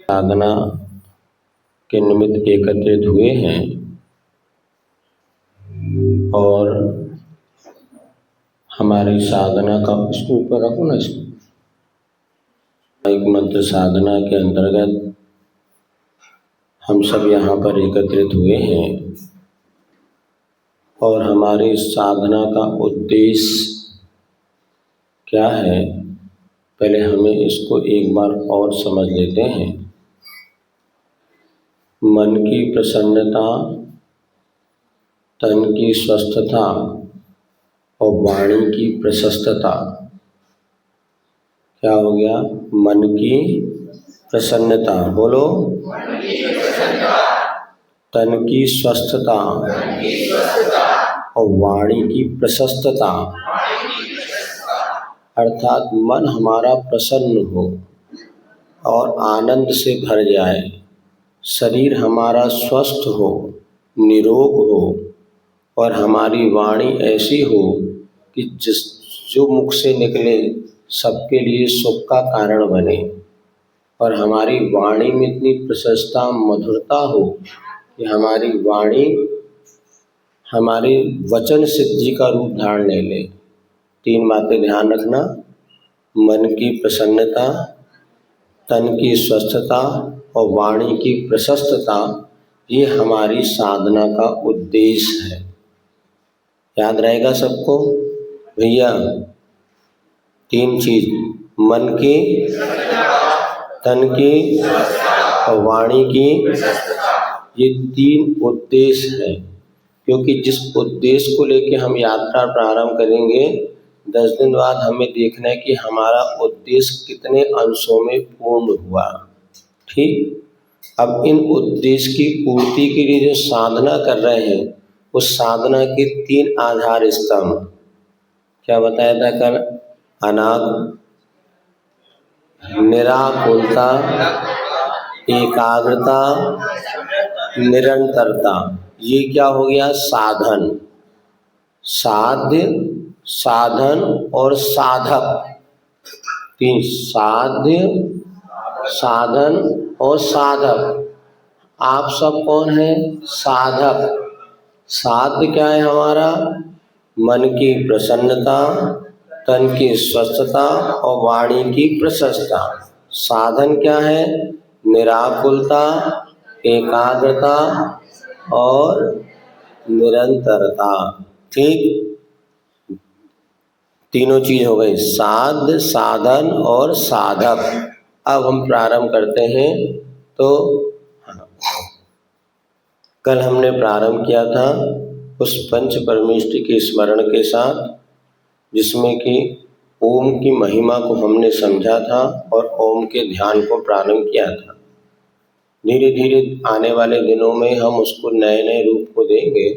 साधना के निमित्त एकत्रित हुए हैं और हमारी साधना का इसको ऊपर रखो ना, इसको एक मंत्र साधना के अंतर्गत हम सब यहाँ पर एकत्रित हुए हैं और हमारी साधना का उद्देश्य क्या है, पहले हमें इसको एक बार और समझ लेते हैं। मन की प्रसन्नता, तन की स्वस्थता और वाणी की प्रशस्तता। क्या हो गया? मन की प्रसन्नता, बोलो। तन की स्वस्थता और वाणी की प्रशस्तता, अर्थात मन हमारा प्रसन्न हो और आनंद से भर जाए, शरीर हमारा स्वस्थ हो, निरोग हो और हमारी वाणी ऐसी हो कि जो मुख से निकले सबके लिए सुख का कारण बने और हमारी वाणी में इतनी प्रशस्ता मधुरता हो कि हमारी वाणी हमारी वचन सिद्धि का रूप धारण ले ले। 3 बातें ध्यान रखना, मन की प्रसन्नता, तन की स्वस्थता और वाणी की प्रशस्तता, ये हमारी साधना का उद्देश्य है। याद रहेगा सबको भैया? 3 चीज, मन की, तन की और वाणी की, ये 3 उद्देश्य है। क्योंकि जिस उद्देश्य को लेके हम यात्रा प्रारंभ करेंगे, 10 दिन बाद हमें देखना है कि हमारा उद्देश्य कितने अंशों में पूर्ण हुआ। ठीक, अब इन उद्देश्य की पूर्ति के लिए जो साधना कर रहे हैं, उस साधना के 3 आधार स्तंभ क्या बताया था कल? अनाग, निराकुलता, एकाग्रता, निरंतरता। ये क्या हो गया? साधन, साध्य, साधन और साधक। 3, साध्य, साधन और साधक। आप सब कौन है? साधक। साध्य क्या है हमारा? मन की प्रसन्नता, तन की स्वस्थता और वाणी की प्रशस्तता। साधन क्या है? निराकुलता, एकाग्रता और निरंतरता। ठीक, तीनों चीज हो गई, साध्य, साधन और साधक। अब हम प्रारंभ करते हैं। तो कल हमने प्रारंभ किया था उस पंच परमेष्टि के स्मरण के साथ, जिसमें कि ओम की महिमा को हमने समझा था और ओम के ध्यान को प्रारंभ किया था। धीरे धीरे आने वाले दिनों में हम उसको नए नए रूप को देंगे,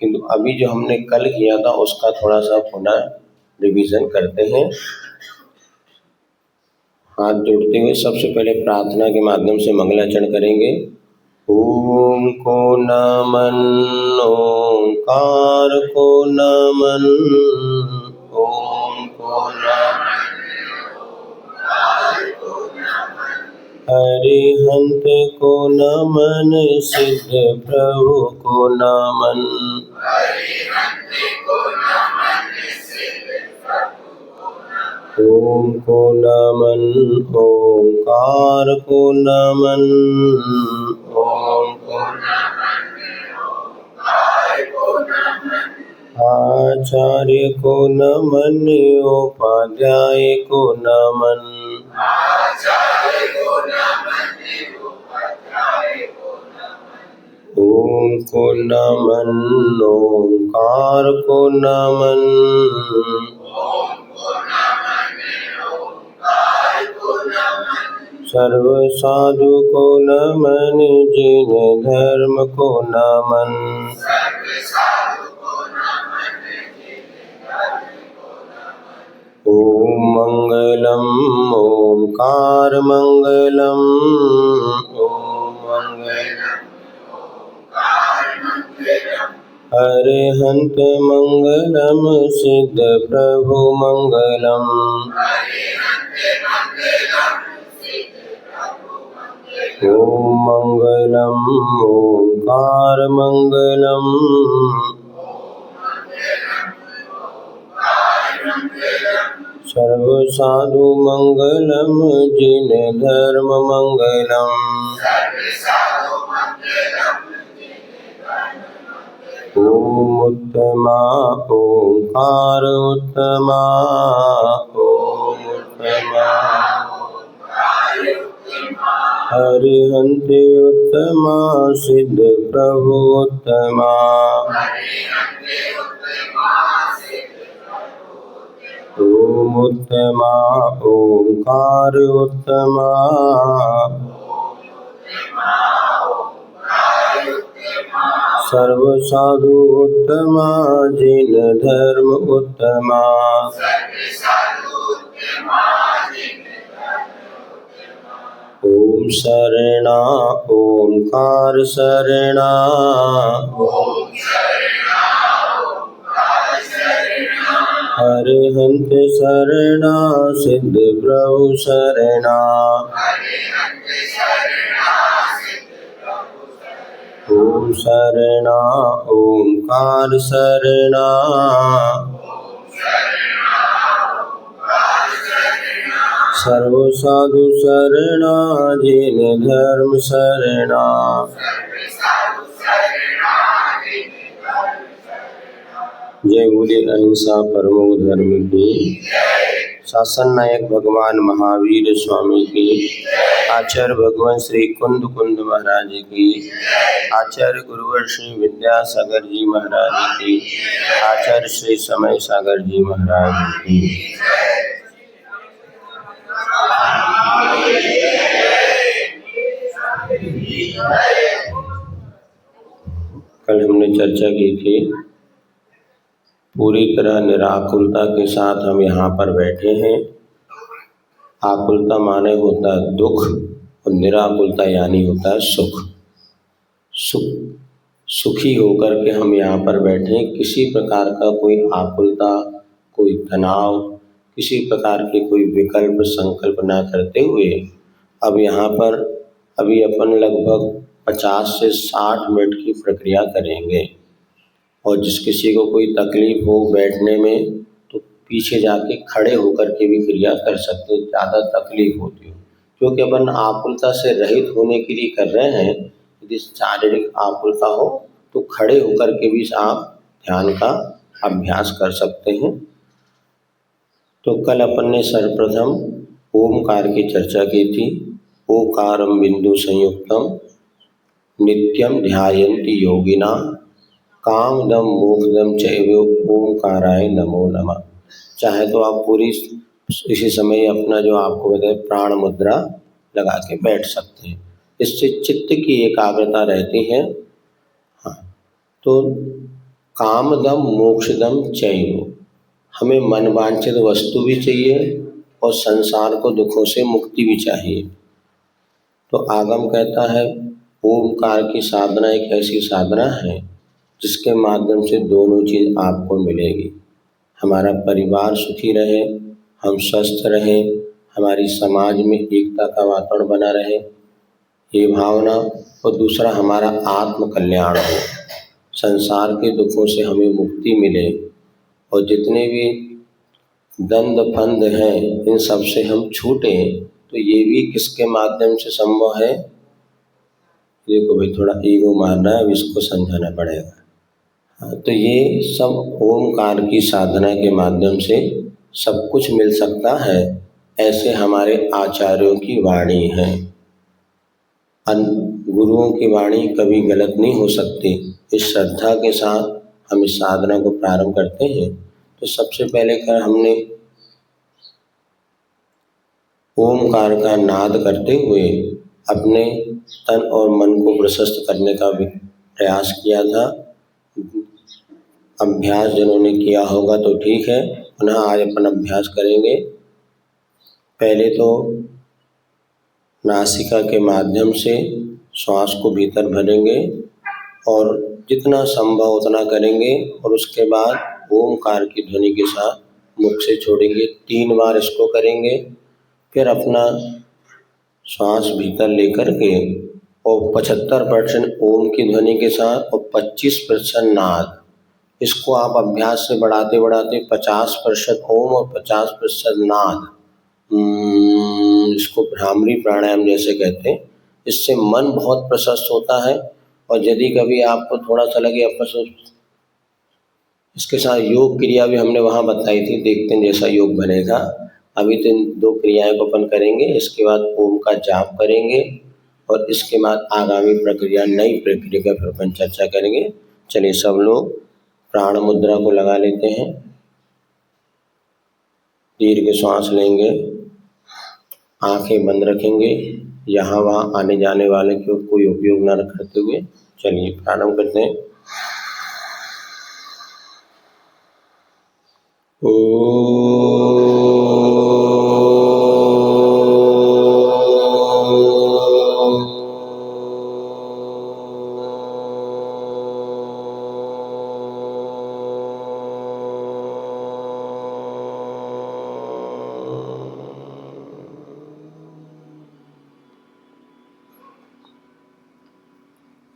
किंतु अभी जो हमने कल किया था उसका थोड़ा सा पुनः रिवीजन करते हैं। हाथ जोड़ते हुए सबसे पहले प्रार्थना के माध्यम से मंगलाचरण करेंगे। ओम को नमन, ओंकार को नमन, ओम को नमन, अरिहंत को नमन, सिद्ध प्रभु को नमन, ओम को नमन, ओंकार को नमन, ओम को आचार्य को नमन, उपाध्याय को नमन, ओम को नमन, ओंकार को नमन, सर्व साधु को नमन, जिन धर्म को नमन, ओम मंगलम ओंकार मंगलम, ओम मंगलम अरिहंत मंगलम, सिद्ध प्रभु मंगलम, ओम मंगलम ओंकार मंगलम सर्व साधु मंगलम जिन धर्म मंगलम ओम उत्तमा ओंकार उत्तमा ओम उत्तमा हरिहंते उत्तमा सिद्ध प्रभु उत्तमा ओम उत्तमा ओंकार उत्तमा सर्व साधु उत्तमा जिन धर्म उत्तमा ओम शरणा ओंकार शरणा हरिहंत शरणा सिद्ध प्रभु शरणा ओम शरणा ओंकार शरणा सर्व साधु शरणा जिन धर्म शरणा जय बोले अहिंसा परमो धर्म की। शासन नायक भगवान महावीर स्वामी की। आचार्य भगवान श्री कुंद कुंद महाराज की। आचार्य गुरुवर श्री विद्यासागर जी महाराज की। आचार्य श्री समय सागर जी महाराज की। कल हमने चर्चा की थी, पूरी तरह निराकुलता के साथ हम यहाँ पर बैठे हैं। आकुलता माने होता है दुख और निराकुलता यानी होता है सुख। सुखी होकर के हम यहाँ पर बैठे हैं। किसी प्रकार का कोई आकुलता, कोई तनाव, किसी प्रकार के कोई विकल्प संकल्प न करते हुए अब यहाँ पर अभी अपन लगभग 50 से 60 मिनट की प्रक्रिया करेंगे। और जिस किसी को कोई तकलीफ हो बैठने में तो पीछे जाके खड़े होकर के भी क्रिया कर सकते हैं, ज़्यादा तकलीफ होती हो। क्योंकि अपन आकुलता से रहित होने के लिए कर रहे हैं। यदि शारीरिक आकुलता हो तो खड़े होकर के भी आप ध्यान का अभ्यास कर सकते हैं। तो कल अपन ने सर्वप्रथम ओमकार की चर्चा की थी। ओकारम बिंदु संयुक्तम नित्यम ध्यायन्ति योगिना कामदम मोक्षदम चैव ओमकाराय नमो नमः। चाहे तो आप पूरी इसी समय अपना जो आपको बताए प्राण मुद्रा लगा के बैठ सकते हैं। इससे चित्त की एकाग्रता रहती है। हाँ, तो कामदम मोक्षदम चैव, हमें मनवांछित वस्तु भी चाहिए और संसार को दुखों से मुक्ति भी चाहिए। तो आगम कहता है ओमकार की साधना एक ऐसी साधना है जिसके माध्यम से दोनों चीज़ आपको मिलेगी। हमारा परिवार सुखी रहे, हम स्वस्थ रहें, हमारी समाज में एकता का वातावरण बना रहे, ये भावना, और दूसरा हमारा आत्म कल्याण हो, संसार के दुखों से हमें मुक्ति मिले और जितने भी दंड फंद हैं इन सब से हम छूटें। तो ये भी किसके माध्यम से संभव है? देखो भाई, थोड़ा ईगो मारना है, अब इसको समझाना पड़ेगा। तो ये सब ओमकार की साधना के माध्यम से सब कुछ मिल सकता है, ऐसे हमारे आचार्यों की वाणी है। गुरुओं की वाणी कभी गलत नहीं हो सकती। इस श्रद्धा के साथ हम इस साधना को प्रारंभ करते हैं। तो सबसे पहले हमने ओमकार का नाद करते हुए अपने तन और मन को प्रशस्त करने का भी प्रयास किया था। अभ्यास जिन्होंने किया होगा तो ठीक है, पुनः आज अपन अभ्यास करेंगे। पहले तो नासिका के माध्यम से श्वास को भीतर भरेंगे और जितना संभव उतना करेंगे, और उसके बाद ओमकार की ध्वनि के साथ मुख से छोड़ेंगे। 3 बार इसको करेंगे। फिर अपना श्वास भीतर लेकर के और 75% ओम की ध्वनि के साथ और 25% नाद। इसको आप अभ्यास से बढ़ाते बढ़ाते 50% ओम और 50% नाद, इसको भ्रामरी प्राणायाम जैसे कहते हैं। इससे मन बहुत प्रशस्त होता है। और यदि कभी आपको थोड़ा सा लगे अपने, इसके साथ योग क्रिया भी हमने वहाँ बताई थी, देखते हैं जैसा योग बनेगा। अभी तो इन 2 क्रियाएं को अपन करेंगे, इसके बाद ओम का जाप करेंगे और इसके बाद आगामी प्रक्रिया, नई प्रक्रिया का फिर अपन चर्चा करेंगे। चलिए सब लोग प्राण मुद्रा को लगा लेते हैं। दीर्घ श्वास लेंगे, आंखें बंद रखेंगे, यहाँ वहाँ आने जाने वाले को कोई उपयोग न करते हुए। चलिए प्रारंभ करते हैं।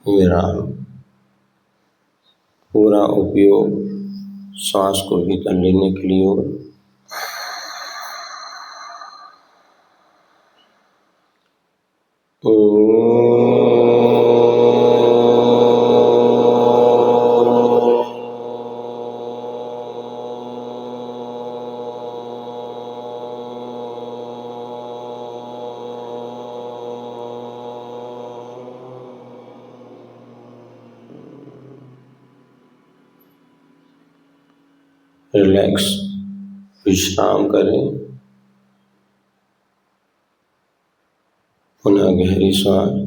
विराम। पूरा उपयोग सांस को भीतर लेने के लिए हो। रिलैक्स, विश्राम करें। पुनः गहरी सांस।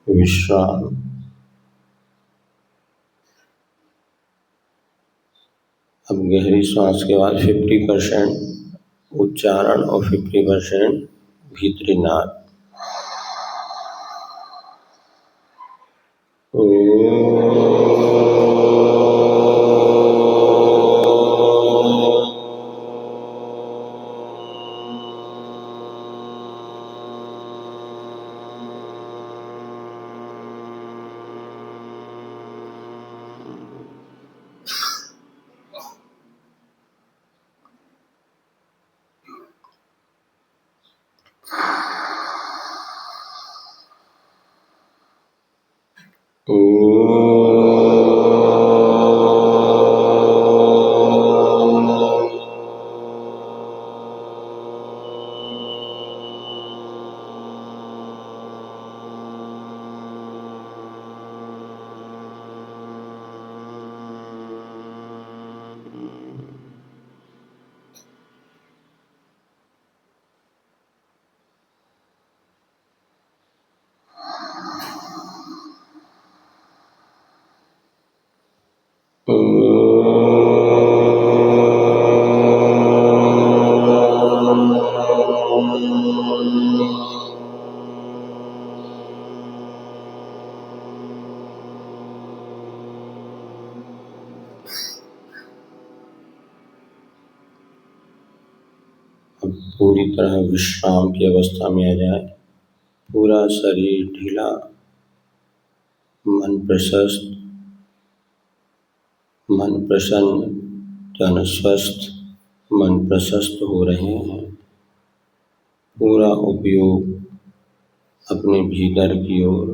विश्राम। अब गहरी सांस के बाद 50% उच्चारण और 50% भीतरी नाद। अब पूरी तरह विश्राम की अवस्था में आ जाए। पूरा शरीर ढीला, मन प्रशस्त, मन प्रसन्न, तन स्वस्थ, मन प्रशस्त हो रहे हैं। पूरा उपयोग अपने भीतर की ओर,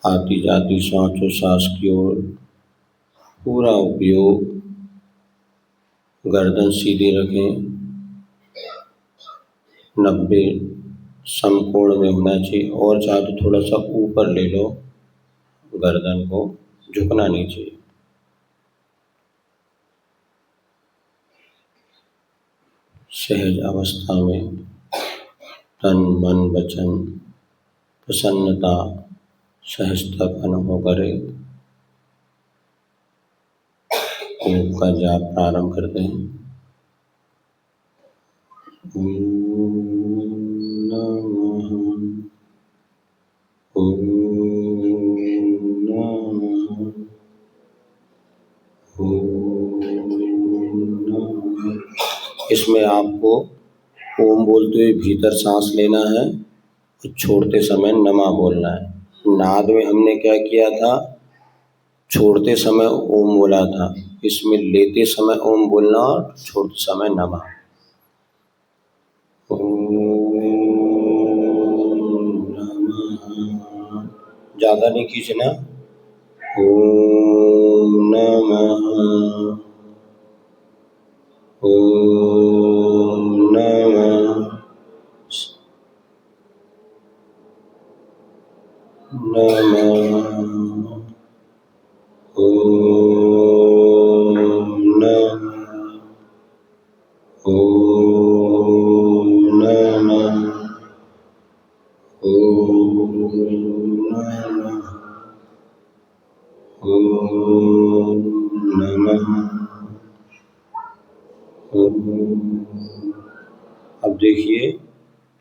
आती जाती श्वासोच्छ्वास की ओर, पूरा उपयोग। गर्दन सीधी रखें, 90 समकोण में होना चाहिए, और चाहे तो थोड़ा सा ऊपर ले लो, गर्दन को झुकना नहीं चाहिए। सहज अवस्था में तन मन वचन प्रसन्नता सहजता का अनुभव करें। योग का जाप प्रारंभ करते हैं। ओम नमः ओम नमः ओम नमः। इसमें आपको ओम बोलते हुए भीतर सांस लेना है और छोड़ते समय नमः बोलना है। नाद में हमने क्या किया था, छोड़ते समय ओम बोला था, इसमें लेते समय ओम बोलना और छोड़ते समय नमः। ज़्यादा नहीं खींचना। ओम नमः ओम नमः नमः ओम नमः ओम नमः ओम नमः ओम नमः ओम। अब देखिए,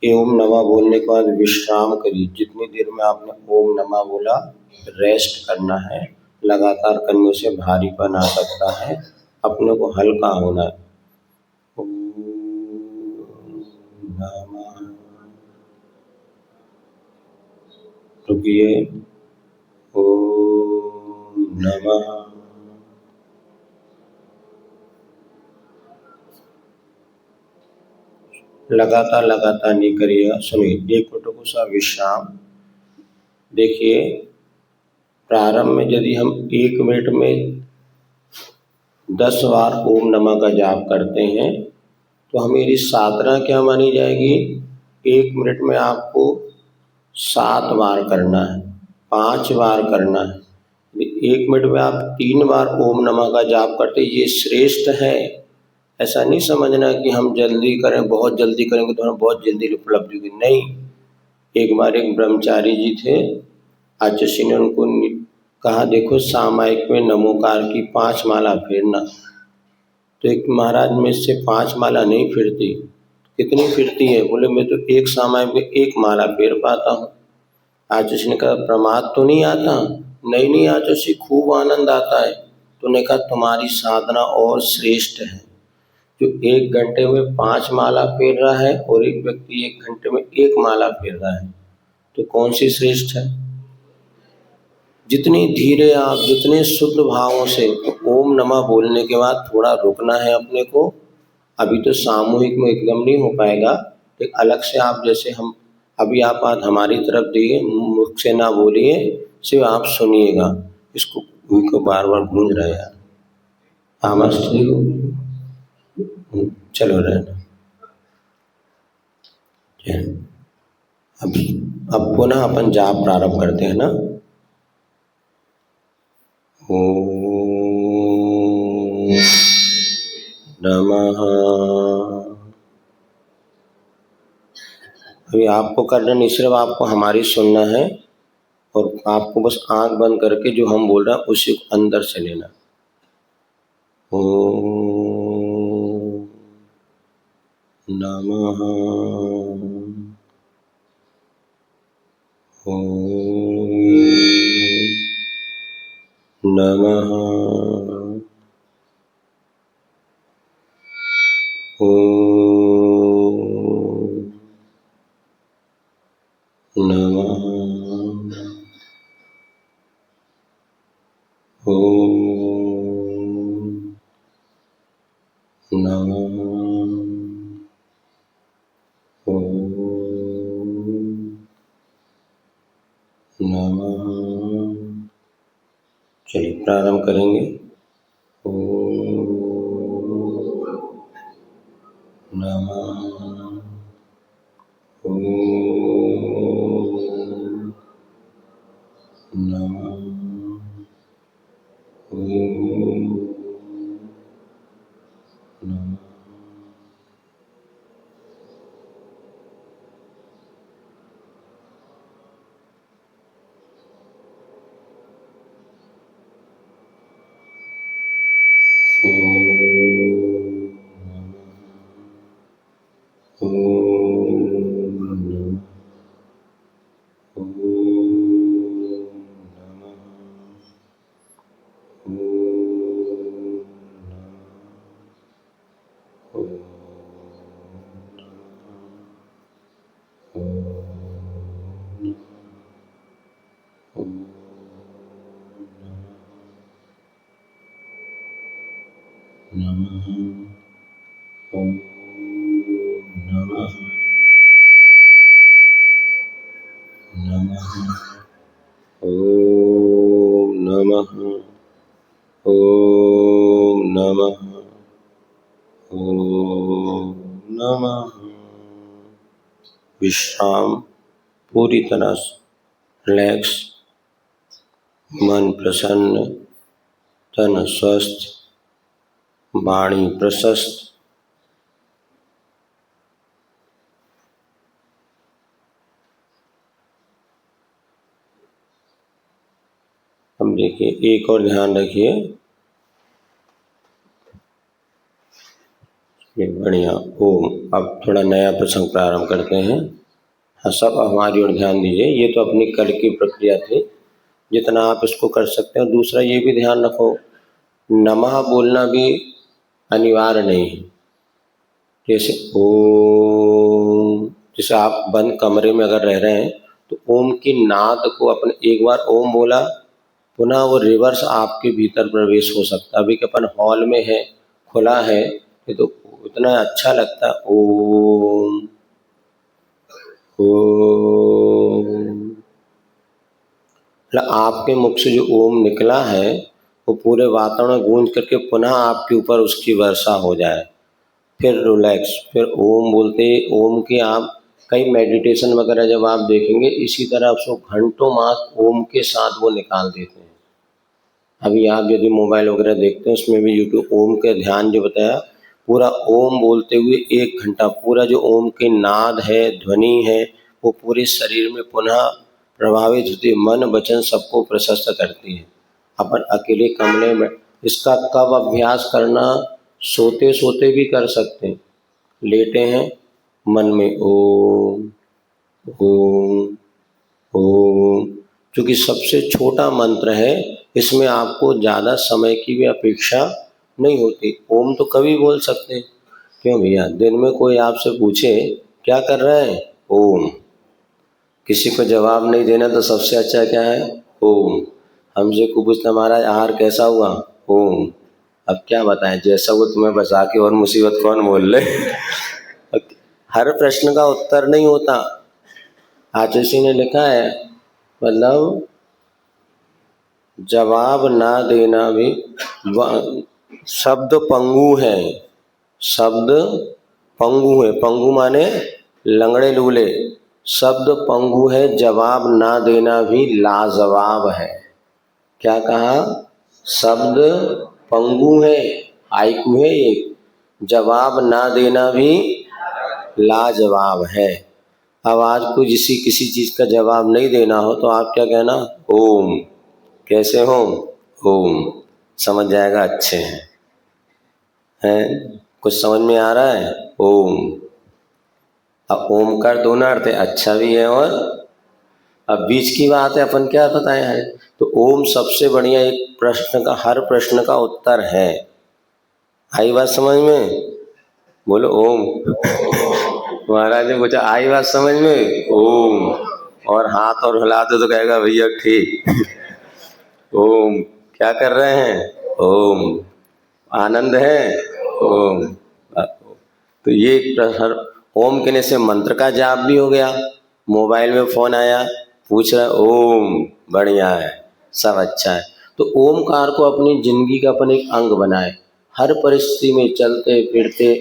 ओम नमः बोलने के बाद विश्राम करिए। जितनी देर में आपने ओम नमः बोला रेस्ट करना है। लगातार करने से भारीपन आ सकता है, अपने को हल्का होना है। ओम नमः। रुकिए। ओम नमः। लगातार नहीं करिएगा। सुनिए, 1 मिनट को सा विश्राम। देखिए, प्रारंभ में यदि हम 1 मिनट में 10 बार ओम नमः का जाप करते हैं तो हमारी साधना क्या मानी जाएगी? 1 मिनट में आपको 7 बार करना है, 5 बार करना है। 1 मिनट में आप 3 बार ओम नमः का जाप करते, ये श्रेष्ठ है। ऐसा नहीं समझना कि हम जल्दी करें, बहुत जल्दी करेंगे तो हमें बहुत जल्दी उपलब्धि होगी। नहीं। एक बार एक ब्रह्मचारी जी थे, आचार्य ने उनको कहा, देखो सामायिक में नमोकार की 5 माला फेरना। तो एक महाराज में से 5 माला नहीं फिरती। कितनी फिरती है? बोले मैं तो एक सामायिक में 1 माला फेर पाता हूँ। आचार्य ने कहा, प्रमाद तो नहीं आता? नहीं आचार्य, खूब आनंद आता है। तो ने कहा, तुम्हारी साधना और श्रेष्ठ है। जो 1 घंटे में 5 माला फेर रहा है और एक व्यक्ति 1 घंटे में 1 माला फेर रहा है, तो कौन सी श्रेष्ठ है? जितनी धीरे आप, जितने शुद्ध भावों से ओम नमः बोलने के बाद थोड़ा रुकना है अपने को। अभी तो सामूहिक में एकदम नहीं हो पाएगा, एक अलग से आप, जैसे हम अभी आप आज हमारी तरफ दिए, मुख से ना बोलिए, सिर्फ आप सुनिएगा। इसको उनको बार बार गूंज रहे हैं। चलो रहना। अब पुनः अपन जाप प्रारंभ करते हैं ना। ओम नमः। अभी आपको करना नहीं, सिर्फ आपको हमारी सुनना है और आपको बस आंख बंद करके जो हम बोल रहे हैं उसी को अंदर से लेना। ओम नमः ओम नमः ओम नमः ओम नमः ओम नमः। चलिए प्रारंभ करेंगे। ओम नमः ओम नमः ओम नमः। ओम नमः नमः ओम नमः ओम नमः ओम नमः। विश्राम, पूरी तरह रिलैक्स, मन प्रसन्न, तन स्वस्थ, वाणी प्रशस्त। अब देखिए, एक और ध्यान रखिए, बढ़िया। ओम। अब थोड़ा नया प्रसंग प्रारंभ करते हैं। हाँ, सब हमारी ओर ध्यान दीजिए। ये तो अपनी कल की प्रक्रिया थी, जितना आप इसको कर सकते हैं। दूसरा ये भी ध्यान रखो, नमः बोलना भी अनिवार्य नहीं है। जैसे ओम, जैसे आप बंद कमरे में अगर रह रहे हैं तो ओम की नाद को अपने एक बार ओम बोला, पुनः वो रिवर्स आपके भीतर प्रवेश हो सकता है। अभी के अपन हॉल में है, खुला है, ये तो इतना अच्छा लगता है। ओम ओम, मतलब आपके मुख से जो ओम निकला है वो पूरे वातावरण में गूंज करके पुनः आपके ऊपर उसकी वर्षा हो जाए। फिर रिलैक्स, फिर ओम बोलते ही ओम की आप कई मेडिटेशन वगैरह जब आप देखेंगे, इसी तरह उसको घंटों मास ओम के साथ वो निकाल देते हैं। अभी आप यदि मोबाइल वगैरह देखते हैं, उसमें भी यूट्यूब ओम के ध्यान जो बताया, पूरा ओम बोलते हुए 1 घंटा पूरा जो ओम के नाद है, ध्वनि है, वो पूरे शरीर में पुनः प्रभावित होती है, मन वचन सबको प्रशस्त करती है। अपन अकेले कमरे में इसका कब अभ्यास करना, सोते सोते भी कर सकते हैं। लेटे हैं, मन में ओम ओम ओम, क्योंकि सबसे छोटा मंत्र है, इसमें आपको ज़्यादा समय की भी अपेक्षा नहीं होती। ओम तो कभी बोल सकते हैं। क्यों भैया, दिन में कोई आपसे पूछे क्या कर रहे हैं, ओम। किसी को जवाब नहीं देना तो सबसे अच्छा क्या है, ओम। हमसे को पूछता हमारा आहार कैसा हुआ, ओम। अब क्या बताएं, जैसा वो तुम्हें बचा के और मुसीबत कौन बोल ले। हर प्रश्न का उत्तर नहीं होता। आचार्य ने लिखा है, मतलब जवाब ना देना भी शब्द पंगु है। शब्द पंगु है, पंगु माने लंगड़े लूले। शब्द पंगु है, जवाब ना देना भी लाजवाब है। क्या कहा, शब्द पंगु है, हाइकू है ये, जवाब ना देना भी लाजवाब है। अब आज को किसी चीज का जवाब नहीं देना हो तो आप क्या कहना, ओम। कैसे हो, ओम। समझ जाएगा, अच्छे हैं, कुछ समझ में आ रहा है, ओम। अब ओम का दोनों अर्थ है, अच्छा भी है और अब बीच की बात है, अपन क्या बताए हैं। तो ओम सबसे बढ़िया एक प्रश्न का, हर प्रश्न का उत्तर है। आई बात समझ में, बोलो ओम। महाराज ने पूछा आई बात समझ में, ओम। और हाथ और हिलाते तो कहेगा भैया ठीक। ओम। क्या कर रहे हैं, ओम। आनंद है, ओम। तो ये हर ओम कहने से मंत्र का जाप भी हो गया। मोबाइल में फोन आया, पूछ रहा ओम, बढ़िया है, सब अच्छा है। तो ओमकार को अपनी जिंदगी का अपन एक अंग बनाए, हर परिस्थिति में चलते फिरते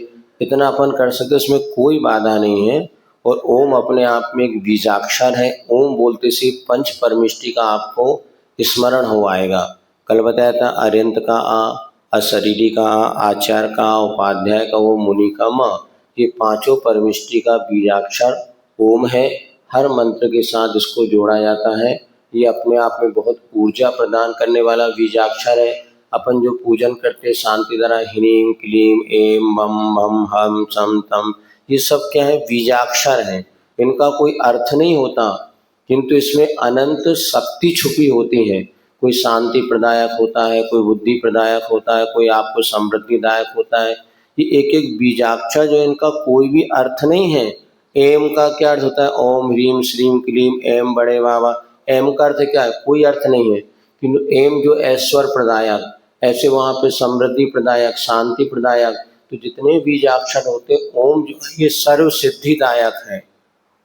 इतना अपन कर सकते, उसमें कोई बाधा नहीं है। और ओम अपने आप में एक बीजाक्षर है। ओम बोलते से पंच परमिष्टि का आपको स्मरण हो आएगा। कल बताया था, अरियंत का आ, अशरीरी का आ, आचार्य का, उपाध्याय का वो, मुनि का म, ये पांचों परमिष्टि का बीजाक्षर ओम है। हर मंत्र के साथ इसको जोड़ा जाता है। ये अपने आप में बहुत ऊर्जा प्रदान करने वाला बीजाक्षर है। अपन जो पूजन करते शांति द्वारा, ह्रीम क्लीम एम बम भम हम सम तम, ये सब क्या है, बीजाक्षर हैं। इनका कोई अर्थ नहीं होता, किंतु इसमें अनंत शक्ति छुपी होती है। कोई शांति प्रदायक होता है, कोई बुद्धि प्रदायक होता है, कोई आपको समृद्धिदायक होता है। ये एक एक बीजाक्षर जो, इनका कोई भी अर्थ नहीं है। एम का क्या अर्थ होता है, ओम ह्रीम श्रीम क्लीम एम बड़े बाबा। एम का अर्थ क्या है, कोई अर्थ नहीं है। किंतु एम जो ऐश्वर्य प्रदायक, ऐसे वहाँ पे समृद्धि प्रदायक, शांति प्रदायक, तो जितने बीजाक्षर होते ओम जो है ये सर्व सिद्धिदायक है।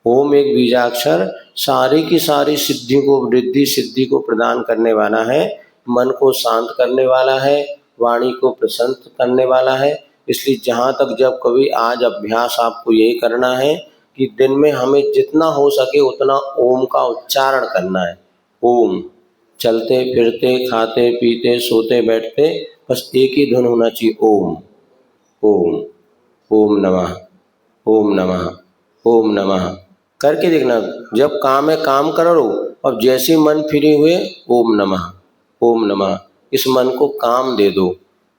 ओम एक बीजाक्षर सारी की सारी सिद्धि को, वृद्धि सिद्धि को प्रदान करने वाला है, मन को शांत करने वाला है, वाणी को प्रसन्न करने वाला है। इसलिए जहाँ तक जब कभी आज अभ्यास आपको यही करना है कि दिन में हमें जितना हो सके उतना ओम का उच्चारण करना है। ओम, चलते फिरते खाते पीते सोते बैठते बस एक ही धुन होना चाहिए, ओम ओम ओम नमः ओम नमः ओम नमः। करके देखना, जब काम है काम करो और जैसे मन फ्री हुए ओम नमः ओम नमः, इस मन को काम दे दो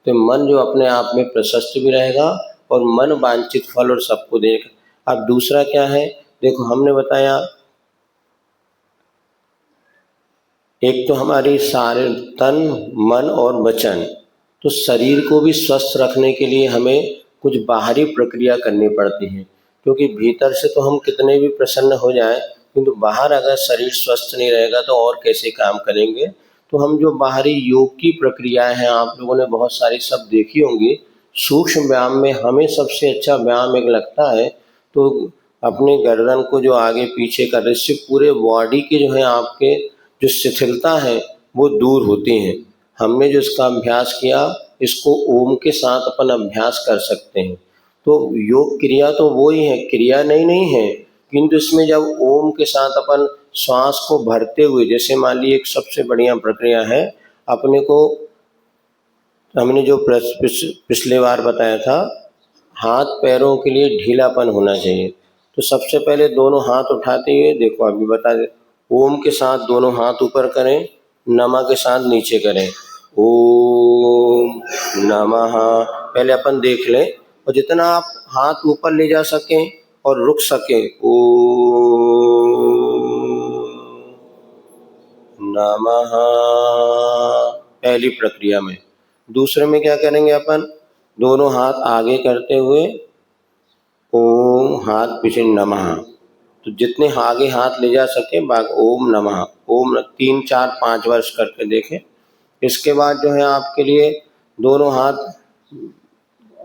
तो मन जो अपने आप में प्रशस्त भी रहेगा और मन वांछित फल और सबको देगा। अब दूसरा क्या है, देखो हमने बताया एक तो हमारी सारे तन मन और वचन, तो शरीर को भी स्वस्थ रखने के लिए हमें कुछ बाहरी प्रक्रिया करनी पड़ती है, क्योंकि भीतर से तो हम कितने भी प्रसन्न हो जाएं किंतु बाहर अगर शरीर स्वस्थ नहीं रहेगा तो और कैसे काम करेंगे। तो हम जो बाहरी योग की प्रक्रियाएं हैं आप लोगों ने बहुत सारी सब देखी होंगी। सूक्ष्म व्यायाम में हमें सबसे अच्छा व्यायाम एक लगता है तो अपने गर्दन को जो आगे पीछे कर, इससे पूरे बॉडी के जो है आपके जो शिथिलता है वो दूर होती है। हमने जो इसका अभ्यास किया इसको ओम के साथ अपन अभ्यास कर सकते हैं। तो योग क्रिया तो वो ही है, क्रिया नहीं है, किंतु इसमें जब ओम के साथ अपन श्वास को भरते हुए, जैसे मान लीजिए एक सबसे बढ़िया प्रक्रिया है अपने को, हमने जो पिछले बार बताया था हाथ पैरों के लिए ढीलापन होना चाहिए। तो सबसे पहले दोनों हाथ उठाते हुए देखो अभी बता दे, ओम के साथ दोनों हाथ ऊपर करें, नमः के साथ नीचे करें, ओम नमः। पहले अपन देख लें और जितना आप हाथ ऊपर ले जा सकें और रुक सकें, ओम नमः, पहली प्रक्रिया में। दूसरे में क्या करेंगे अपन, दोनों हाथ आगे करते हुए ओम, हाथ पीछे नमः। तो जितने आगे हाथ ले जा सके बाग ओम नमः, ओम 3 4 5 वर्ष करके देखें। इसके बाद जो है आपके लिए दोनों हाथ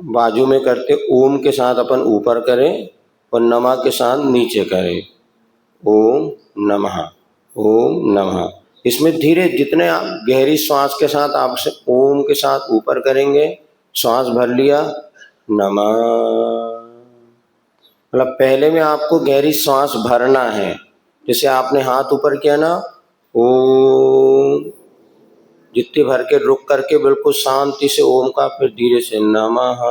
बाजू में करते ओम के साथ अपन ऊपर करें और नमः के साथ नीचे करें, ओम नमः ओम नमः। इसमें धीरे जितने आप गहरी श्वास के साथ आप ओम के साथ ऊपर करेंगे, श्वास भर लिया नमः, मतलब पहले में आपको गहरी सांस भरना है। जैसे आपने हाथ ऊपर किया ना, ओम, जितनी भर के रुक करके बिल्कुल शांति से ओम का, फिर धीरे से नमः।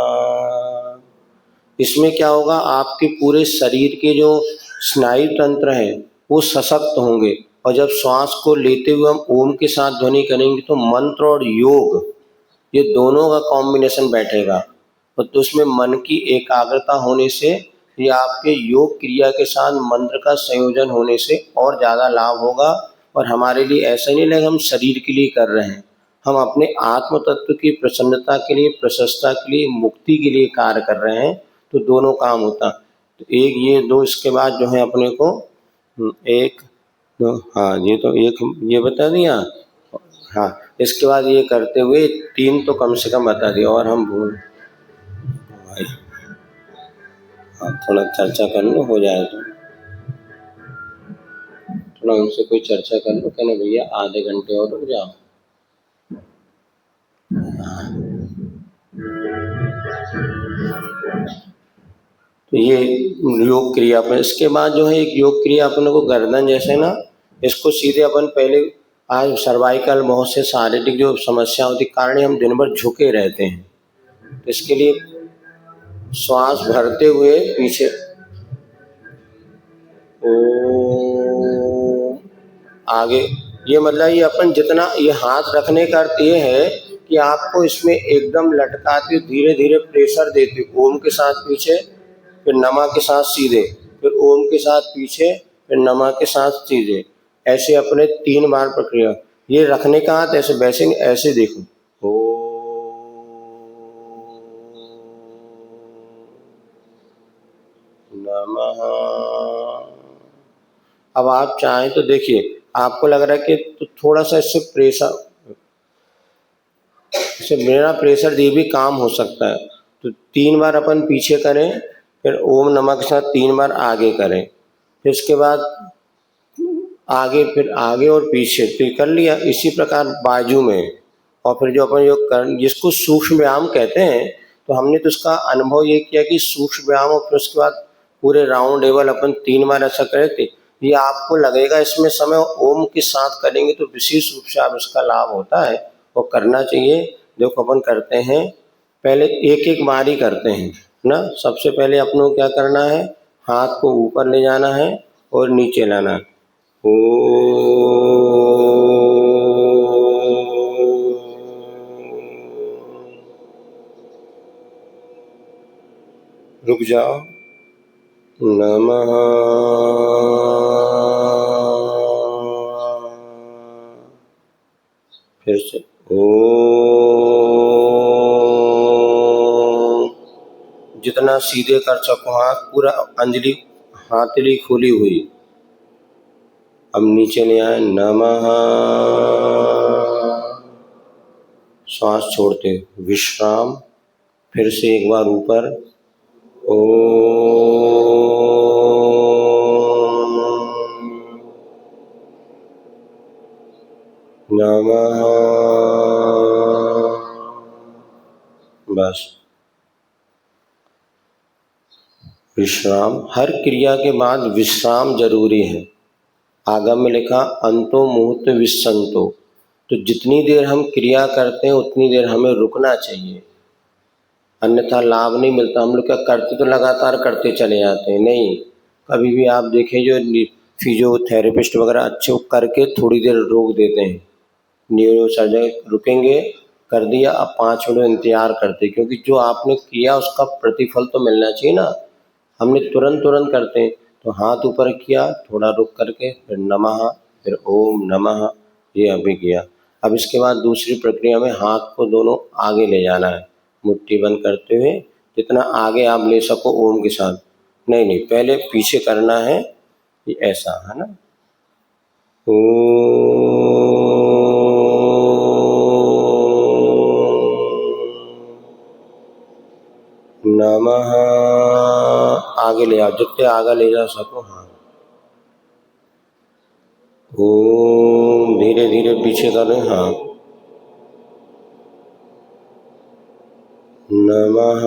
इसमें क्या होगा, आपके पूरे शरीर के जो स्नायु तंत्र है वो सशक्त होंगे और जब श्वास को लेते हुए हम ओम के साथ ध्वनि करेंगे तो मंत्र और योग ये दोनों का कॉम्बिनेशन बैठेगा। तो उसमें मन की एकाग्रता होने से या आपके योग क्रिया के साथ मंत्र का संयोजन होने से और ज़्यादा लाभ होगा। और हमारे लिए ऐसा नहीं लगेगा हम शरीर के लिए कर रहे हैं, हम अपने आत्म तत्व की प्रसन्नता के लिए, प्रशस्ता के लिए, मुक्ति के लिए कार्य कर रहे हैं। तो दोनों काम होता। तो एक ये दो, इसके बाद जो है अपने को एक दो, हाँ ये तो एक ये बता दिया, हाँ इसके बाद ये करते हुए 3 तो कम से कम बता दिया। और हम भूल भाई, हाँ थोड़ा चर्चा कर लो, हो जाए तो थोड़ा उनसे कोई चर्चा कर लो, कहना भैया आधे घंटे और रुक जाओ। तो ये योग क्रिया पर, इसके बाद जो है एक योग क्रिया अपने को गर्दन जैसे ना, इसको सीधे अपन पहले, आज सर्वाइकल बहुत से शारीरिक जो समस्या होती कारण हम दिन भर झुके रहते हैं, तो इसके लिए श्वास भरते हुए पीछे ओ, आगे, ये मतलब ये अपन जितना ये हाथ रखने का अर्थ ये है कि आपको इसमें एकदम लटकाते धीरे धीरे प्रेशर देते, ओम के साथ पीछे फिर नमः के साथ सीधे, फिर ओम के साथ पीछे फिर नमः के साथ सीधे, ऐसे अपने 3 बार प्रक्रिया। ये रखने का हाथ ऐसे वैसे ऐसे देखो, नमः। अब आप चाहें तो देखिए, आपको लग रहा है कि तो थोड़ा सा इससे प्रेशर, इससे बिना प्रेशर दिए भी काम हो सकता है। तो 3 बार अपन पीछे करें, फिर ओम नमः के साथ 3 बार आगे करें, फिर उसके बाद आगे, फिर आगे और पीछे, तो ये कर लिया। इसी प्रकार बाजू में, और फिर जो अपन योग कर, जिसको सूक्ष्म व्यायाम कहते हैं, तो हमने तो उसका अनुभव ये किया कि सूक्ष्म व्यायाम, और फिर उसके बाद पूरे राउंड टेबल अपन 3 बार ऐसा करे थे। ये आपको लगेगा इसमें समय, ओम के साथ करेंगे तो विशेष रूप से आप इसका लाभ होता है और करना चाहिए। देखो अपन करते हैं, पहले एक एक बार ही करते हैं ना। सबसे पहले अपनों क्या करना है, हाथ को ऊपर ले जाना है और नीचे लाना है। रुक जाओ। नमः, फिर से ओम। जितना सीधे कर सको हाथ, पूरा अंजलि हाथली खुली हुई। अब नीचे ले आए, नमः, सांस छोड़ते विश्राम। फिर से एक बार ऊपर, ओम नमः। बस विश्राम, हर क्रिया के बाद विश्राम जरूरी है। आगम में लिखा अंतो मुहूर्त विश्रंतो, तो जितनी देर हम क्रिया करते हैं उतनी देर हमें रुकना चाहिए, अन्यथा लाभ नहीं मिलता। हम लोग क्या करते तो लगातार करते चले जाते हैं, नहीं। कभी भी आप देखें जो फिजियोथेरेपिस्ट वगैरह अच्छे, वो करके थोड़ी देर रोक देते हैं। न्यूरो सर्जन रुकेंगे, कर दिया, अब 5 मिनट इंतजार करते, क्योंकि जो आपने किया उसका प्रतिफल तो मिलना चाहिए ना। हमने तुरंत तुरंत करते हैं, तो हाथ ऊपर किया, थोड़ा रुक करके, फिर नमः, फिर ओम नमः, ये अभी किया। अब इसके बाद दूसरी प्रक्रिया में हाथ को दोनों आगे ले जाना है, मुट्ठी बंद करते हुए। जितना आगे आप ले सको ओम के साथ, नहीं नहीं, पहले पीछे करना है, ये ऐसा है ना। नमः, आगे ले आओ, जितने आगे ले जा सको। हाँ, ओम, धीरे धीरे पीछे करें। हाँ, नमः,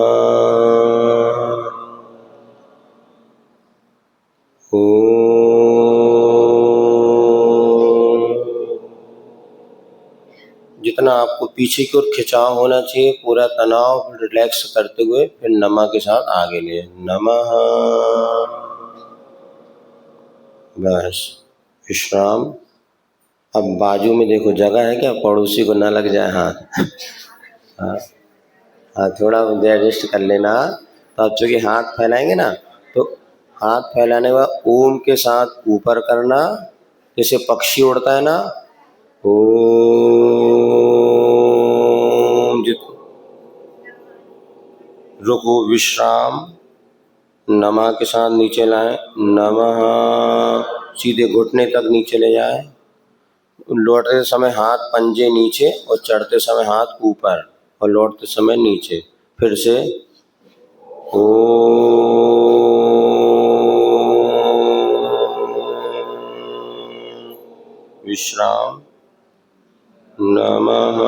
जितना आपको पीछे की ओर खिंचाव होना चाहिए, पूरा तनाव रिलैक्स करते हुए, फिर नमः के साथ आगे ले, नमः। बस विश्राम। अब बाजू में देखो जगह है क्या, पड़ोसी को ना लग जाए हाथ। हाँ हाँ, थोड़ा एडजस्ट कर लेना। तो अब चूंकि हाथ फैलाएंगे ना, तो हाथ फैलाने के बाद ओम के साथ ऊपर करना, जैसे पक्षी उड़ता है ना, ओम। रुको, विश्राम, नमः के साथ नीचे लाएं, नमः, सीधे घुटने तक नीचे ले जाएं। लौटते समय हाथ पंजे नीचे और चढ़ते समय हाथ ऊपर और लौटते समय नीचे। फिर से ओम, विश्राम, नमः।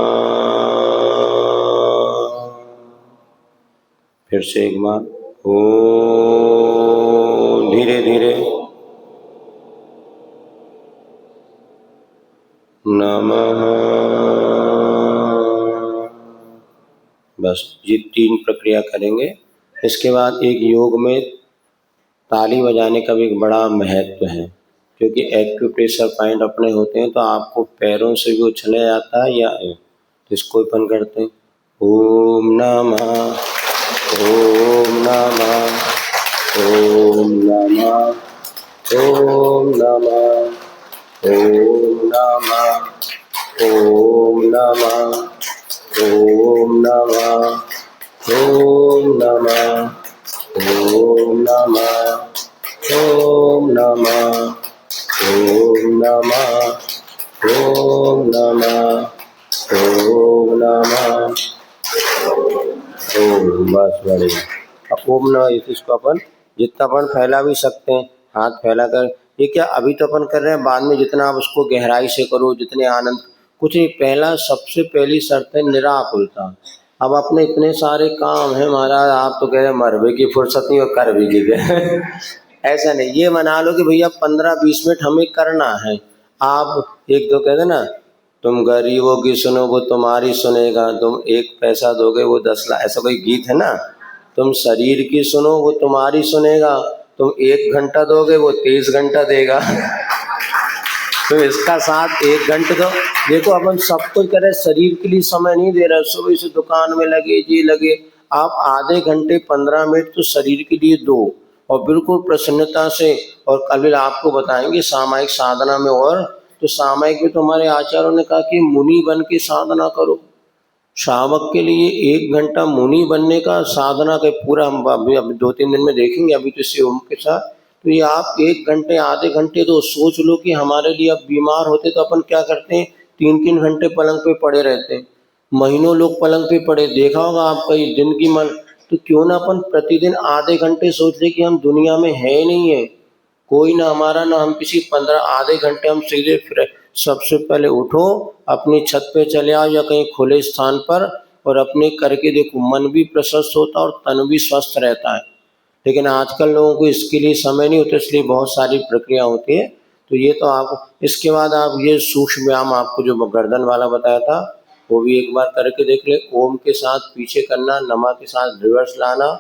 फिर से एक बार, ओम, धीरे धीरे, नमः। बस ये 3 प्रक्रिया करेंगे। इसके बाद एक योग में ताली बजाने का भी एक बड़ा महत्व है, क्योंकि एक्यूप्रेशर पॉइंट अपने होते हैं, तो आपको पैरों से भी उछला जाता है, या इसको अपन करते हैं, ओम नमः, ओम नमः, ओम नमः, ओम नमः, ओम नमः, ओम नमः, ओम नमः, ओम नमः, ओम नमः, ओम नमः, ओम नमः, ओम नमः, ओम नमः ओम। बस बढ़िया। अब ओम नमः इसको अपन जितना अपन फैला भी सकते हैं, हाथ फैला कर। ये क्या अभी तो अपन कर रहे हैं, बाद में जितना आप उसको गहराई से करो, जितने आनंद, कुछ नहीं। पहला सबसे पहली शर्त है निराकुलता। अब अपने इतने सारे काम है महाराज, आप तो कह रहे मरबे की फुर्सत नहीं और कर भी ली गए ऐसा नहीं, ये मना लो कि भैया 15-20 मिनट हमें करना है। आप एक दो कहते ना, तुम गरीबों की सुनो वो तुम्हारी सुनेगा, तुम 1 पैसा दोगे वो 10 लाख, ऐसा कोई गीत है ना। तुम शरीर की सुनो वो तुम्हारी सुनेगा, तुम 1 घंटा दोगे वो 23 घंटा देगा तो इसका साथ 1 घंटे तो देखो, अपन सब कुछ करे, शरीर के लिए समय नहीं दे रहे, सुबह से दुकान में लगे जी लगे। आप आधे घंटे 15 मिनट तो शरीर के लिए दो, और बिल्कुल प्रसन्नता से। और कल आपको बताएंगे सामायिक साधना में, और तो सामायिक में तो हमारे आचार्यों ने कहा कि मुनि बन के साधना करो। श्रावक के लिए 1 घंटा मुनि बनने का साधना का पूरा हम अभी 2-3 दिन में देखेंगे। अभी तो इसी ओम के साथ तो ये आप 1 घंटे आधे घंटे तो सोच लो कि हमारे लिए अब बीमार होते तो अपन क्या करते हैं, 3-3 घंटे पलंग पे पड़े रहते हैं। महीनों लोग पलंग पे पड़े, देखा होगा आपका ये दिन की मन। तो क्यों ना अपन प्रतिदिन आधे घंटे सोच ले कि हम दुनिया में है ही नहीं है, कोई ना हमारा ना हम किसी, 15 आधे घंटे हम सीधे फिर सबसे पहले उठो, अपनी छत पे चले आओ या कहीं खुले स्थान पर, और अपने करके देखो, मन भी प्रशस्त होता है और तन भी स्वस्थ रहता है। लेकिन आजकल लोगों को इसके लिए समय नहीं होता, इसलिए बहुत सारी प्रक्रिया होती है। तो ये तो आप इसके बाद आप ये सूक्ष्म व्यायाम आपको जो गर्दन वाला बताया था वो भी एक बार करके देख ले। ओम के साथ पीछे करना, नमा के साथ रिवर्स लाना,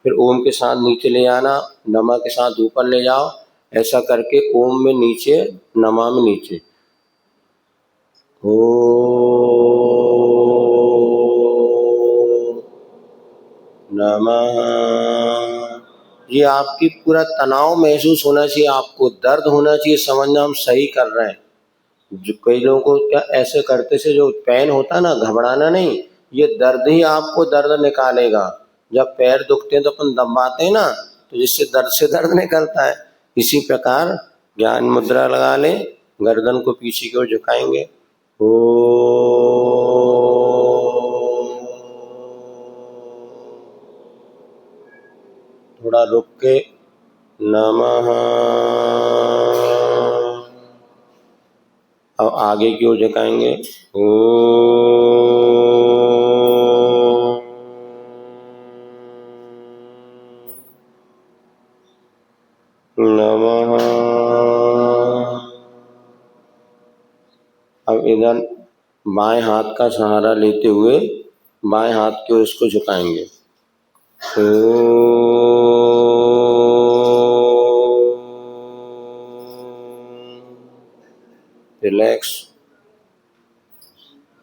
फिर ओम के साथ नीचे ले आना, नमा के साथ ऊपर ले जाओ। ऐसा करके ओम में नीचे, नमा में नीचे। ओम नमः। ये आपकी पूरा तनाव महसूस होना चाहिए, आपको दर्द होना चाहिए, समझना हम सही कर रहे हैं। जो कई लोगों को क्या ऐसे करते से जो पेन होता है ना, घबराना नहीं, ये दर्द ही आपको दर्द निकालेगा। जब पैर दुखते हैं तो अपन दबाते हैं ना, तो जिससे दर्द से दर्द निकलता है। इसी प्रकार ज्ञान मुद्रा लगा लें, गर्दन को पीछे की ओर झुकाएंगे। ओ थोड़ा रुक के नमः। अब आगे की ओर झुकाएंगे। ओ नमः। अब इधर बाएं हाथ का सहारा लेते हुए बाएं हाथ की ओर इसको झुकाएंगे। रिलैक्स।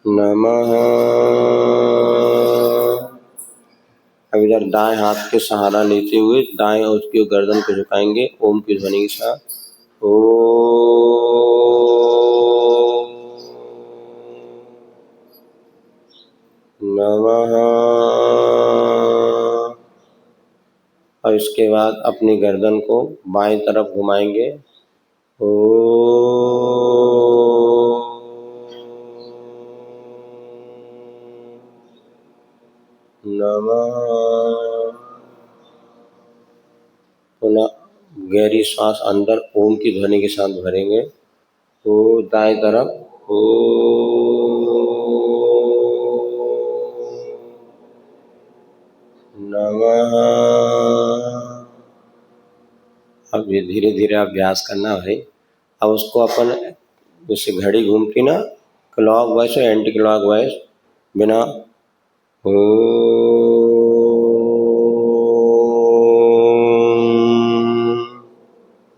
नमः। अब इधर दाएं हाथ के सहारा लेते हुए दाएं और उसकी गर्दन को झुकाएंगे ओम की ध्वनि के साथ। ओ नमः। और इसके बाद अपनी गर्दन को बाएं तरफ घुमाएंगे। ओ नमः। पुनः गहरी सांस अंदर ओम की ध्वनि के साथ भरेंगे। ओ दाएं तरफ ओ नमः। अब ये धीरे धीरे अभ्यास करना भाई। अब उसको अपन जैसे घड़ी घूमती ना, क्लॉक वाइज और एंटी क्लॉक वाइज, बिना ओ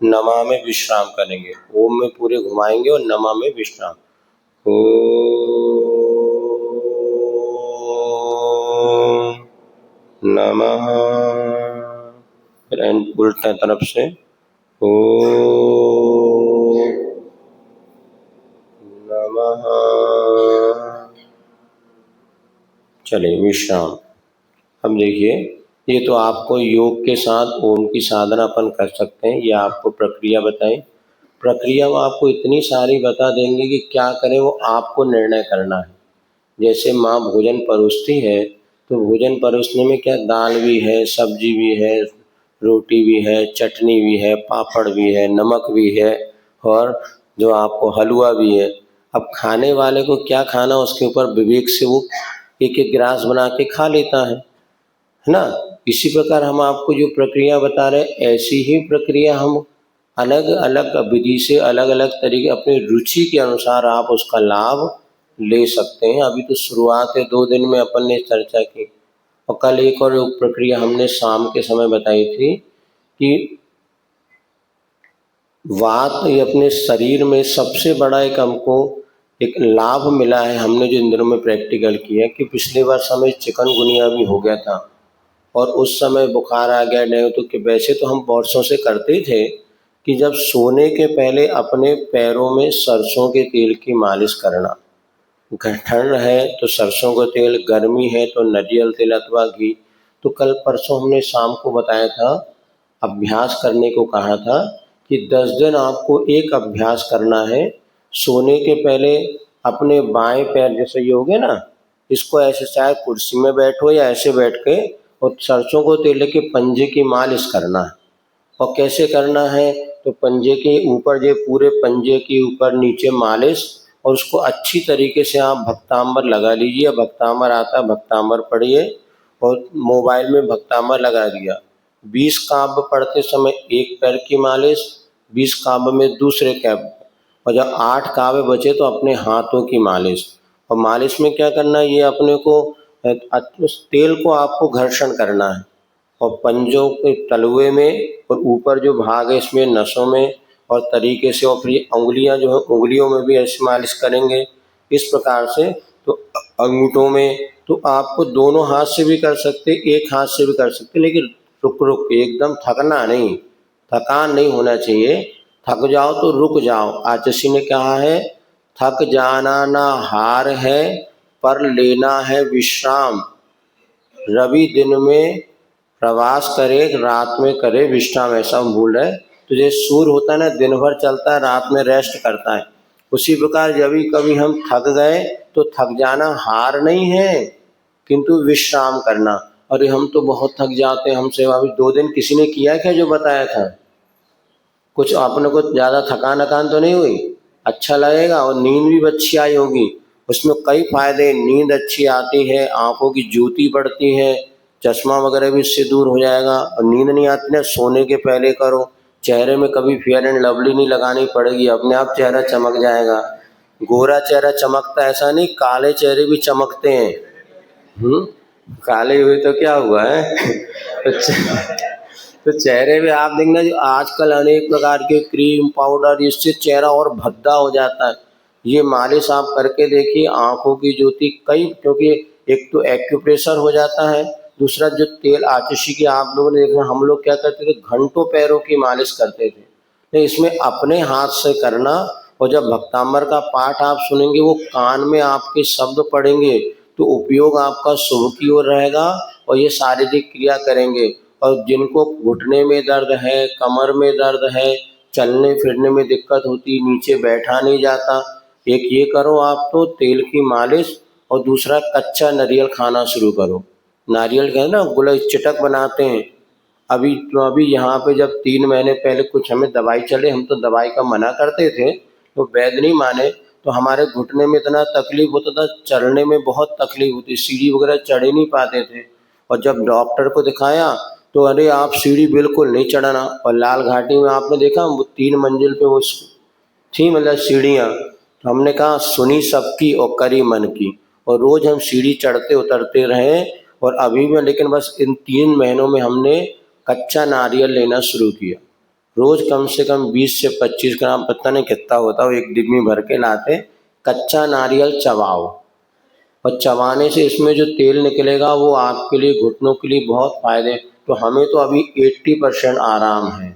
नमा में विश्राम करेंगे। ओम में पूरे घुमाएंगे और नमा में विश्राम। ओ नमः। फिर उल्टा तरफ से ओ नमः। चलिए विश्राम। अब देखिए, ये तो आपको योग के साथ ओम की साधना अपन कर सकते हैं। ये आपको प्रक्रिया बताई, प्रक्रिया वो आपको इतनी सारी बता देंगे कि क्या करें वो आपको निर्णय करना है। जैसे माँ भोजन परोसती है तो भोजन परोसने में क्या दाल भी है, सब्जी भी है, रोटी भी है, चटनी भी है, पापड़ भी है, नमक भी है और जो आपको हलवा भी है। अब खाने वाले को क्या खाना उसके ऊपर विवेक से वो एक एक गिलास बना के खा लेता है ना। इसी प्रकार हम आपको जो प्रक्रिया बता रहे हैं ऐसी ही प्रक्रिया हम अलग अलग विधि से अलग अलग तरीके अपनी रुचि के अनुसार आप उसका लाभ ले सकते हैं। अभी तो शुरुआत है, 2 दिन में अपन ने चर्चा की और कल एक और प्रक्रिया हमने शाम के समय बताई थी कि वात ये अपने शरीर में सबसे बड़ा एक हमको एक लाभ मिला है। हमने जो इन दिनों में प्रैक्टिकल किया कि पिछले वर्ष हमें चिकनगुनिया भी हो गया था और उस समय बुखार आ गया, नहीं तो कि वैसे तो हम वर्षों से करते ही थे कि जब सोने के पहले अपने पैरों में सरसों के तेल की मालिश करना। ठंड है तो सरसों का तेल, गर्मी है तो नारियल तेल अथवा घी। तो कल परसों हमने शाम को बताया था, अभ्यास करने को कहा था कि 10 दिन आपको एक अभ्यास करना है। सोने के पहले अपने बाएं पैर, जैसे ये हो गया ना, इसको ऐसे चाहे कुर्सी में बैठो या ऐसे बैठ के और सरसों को तेल लेके पंजे की मालिश करना है। और कैसे करना है, तो पंजे के ऊपर, जो पूरे पंजे के ऊपर नीचे मालिश और उसको अच्छी तरीके से आप भक्तांबर लगा लीजिए। भक्तांबर आता है, भक्तांबर पढ़िए और मोबाइल में भक्तांबर लगा दिया। 20 काव्य पढ़ते समय एक पैर की मालिश, 20 काव्य में दूसरे कैप, और जब 8 काव्य बचे तो अपने हाथों की मालिश। और मालिश में क्या करना है, ये अपने को उस तेल को आपको घर्षण करना है और पंजों के तलुए में और ऊपर जो भाग है इसमें नसों में और तरीके से, और फिर अंगुलियां जो है उंगलियों में भी ऐसे मालिश करेंगे इस प्रकार से। तो अंगूठों में तो आपको दोनों हाथ से भी कर सकते, एक हाथ से भी कर सकते, लेकिन रुक रुक के, एकदम थकना नहीं, थकान नहीं होना चाहिए। थक जाओ तो रुक जाओ। आचसी ने कहा है, थक जाना ना हार है पर लेना है विश्राम। रवि दिन में प्रवास करे, रात में करे विश्राम, ऐसा हम भूल रहे। तो जैसे सूर्य होता है ना, दिन भर चलता है, रात में रेस्ट करता है, उसी प्रकार जब भी कभी हम थक गए तो थक जाना हार नहीं है किंतु विश्राम करना। अरे हम तो बहुत थक जाते हैं, हमसे अभी 2 दिन किसी ने किया क्या जो बताया था? कुछ अपने को ज़्यादा थकान अकान तो नहीं हुई? अच्छा लगेगा और नींद भी अच्छी आई होगी। उसमें कई फायदे, नींद अच्छी आती है, आंखों की ज्योति बढ़ती है, चश्मा वगैरह भी इससे दूर हो जाएगा। और नींद नहीं आती ना, सोने के पहले करो। चेहरे में कभी फेयर एंड लवली नहीं लगानी पड़ेगी, अपने आप चेहरा चमक जाएगा। गोरा चेहरा चमकता ऐसा नहीं, काले चेहरे भी चमकते हैं। काले हुए तो क्या हुआ है? तो चेहरे में आप देखना, जो आजकल अनेक प्रकार के क्रीम पाउडर, इससे चेहरा और भद्दा हो जाता है। ये मालिश आप करके देखिए, आंखों की ज्योति कई, क्योंकि एक तो एक्यूप्रेशर हो जाता है, दूसरा जो तेल आतिशी की आप लोगों ने देखा, हम लोग क्या करते थे, घंटों पैरों की मालिश करते थे। तो इसमें अपने हाथ से करना, और जब भक्तांबर का पाठ आप सुनेंगे, वो कान में आपके शब्द पढ़ेंगे तो उपयोग आपका शुभ की ओर रहेगा और ये शारीरिक क्रिया करेंगे। और जिनको घुटने में दर्द है, कमर में दर्द है, चलने फिरने में दिक्कत होती, नीचे बैठा नहीं जाता, एक ये करो आप तो तेल की मालिश, और दूसरा कच्चा नारियल खाना शुरू करो। नारियल का है ना, गुलक चिटक बनाते हैं। अभी यहाँ पे जब 3 महीने पहले कुछ हमें दवाई चले, हम तो दवाई का मना करते थे तो वैद्य नहीं माने, तो हमारे घुटने में इतना तकलीफ होता था, चलने में बहुत तकलीफ होती, सीढ़ी वगैरह चढ़ ही नहीं पाते थे। और जब डॉक्टर को दिखाया तो अरे आप सीढ़ी बिल्कुल नहीं चढ़ाना। और लाल घाटी में आपने देखा, वो 3 मंजिल पे वो थी मतलब सीढ़ियाँ, तो हमने कहा सुनी सबकी और करी मन की, और रोज़ हम सीढ़ी चढ़ते उतरते रहे। और अभी भी, लेकिन बस इन 3 महीनों में हमने कच्चा नारियल लेना शुरू किया। रोज़ कम से कम 20 से 25 ग्राम, पता नहीं कितना होता, वो एक डिब्बी भर के लाते, कच्चा नारियल चबाओ। और चबाने से इसमें जो तेल निकलेगा वो आपके लिए, घुटनों के लिए बहुत फायदे। तो हमें तो अभी 80% आराम है,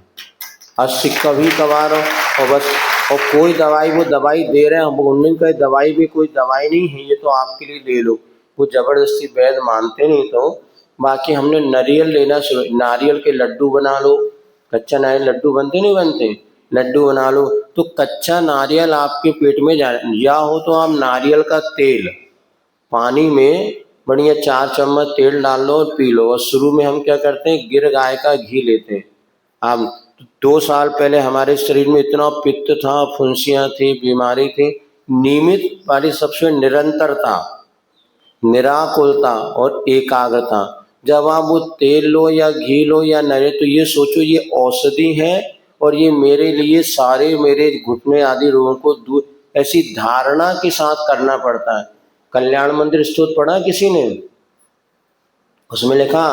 80 कभी कभार। और बस, और कोई दवाई, वो दवाई दे रहे हैं हम, उन्होंने कहा दवाई भी कोई दवाई नहीं है, ये तो आपके लिए ले लो, वो जबरदस्ती वैद्य मानते नहीं। तो बाकी हमने नारियल लेना शुरू, नारियल के लड्डू बना लो, कच्चा नारियल लड्डू बनते नहीं बनते, लड्डू बना लो। तो कच्चा नारियल आपके पेट में जा, या हो तो आप नारियल का तेल, पानी में बढ़िया 4 चम्मच तेल डाल लो और पी लो। और शुरू में हम क्या करते हैं, गिर गाय का घी लेते हैं। अब 2 साल पहले हमारे शरीर में इतना पित्त था, फुंसियाँ थी, बीमारी थी। नियमित वाली सबसे निरंतरता, निराकुलता और एकाग्रता। जब आप वो तेल लो या घी लो या नरे, तो ये सोचो ये औषधि है और ये मेरे लिए सारे मेरे घुटने आदि रोगों को दूर, ऐसी धारणा के साथ करना पड़ता है। कल्याण मंदिर स्तोत्र पढ़ा किसी ने? उसमें लिखा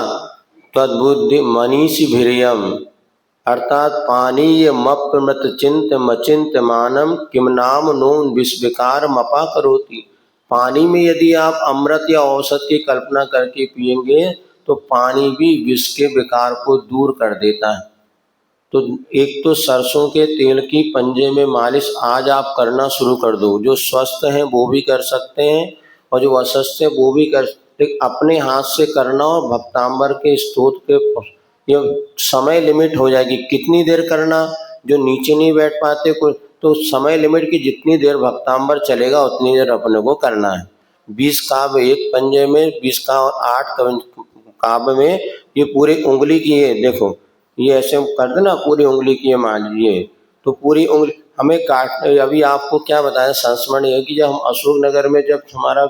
तद्बुद्धि मनीषी भिरियम, अर्थात पानीय मत चिंत मचिंत मानम किम नाम नो विस्विकार मपा करोति। पानी में यदि आप अमृत या औषध की कल्पना करके पिएंगे तो पानी भी विष के विकार को दूर कर देता है। तो एक तो सरसों के तेल की पंजे में मालिश आज आप करना शुरू कर दो। जो स्वस्थ हैं वो भी कर सकते हैं और जो अस्वस्थ है वो भी कर, अपने हाथ से करना। और भक्तांबर के स्तोत्र के ये समय लिमिट हो जाएगी, कितनी देर करना। जो नीचे नहीं बैठ पाते कोई, तो समय लिमिट की जितनी देर भक्तांबर चलेगा उतनी देर अपने को करना है। 20 काव्य एक पंजे में, 20 का और 8 काव्य में, ये पूरी उंगली की है। देखो ये ऐसे कर देना, पूरी उंगली की है मान लीजिए, तो पूरी उंगली हमें काट। अभी आपको क्या बताया, संस्मरण ये कि जब हम अशोकनगर में जब हमारा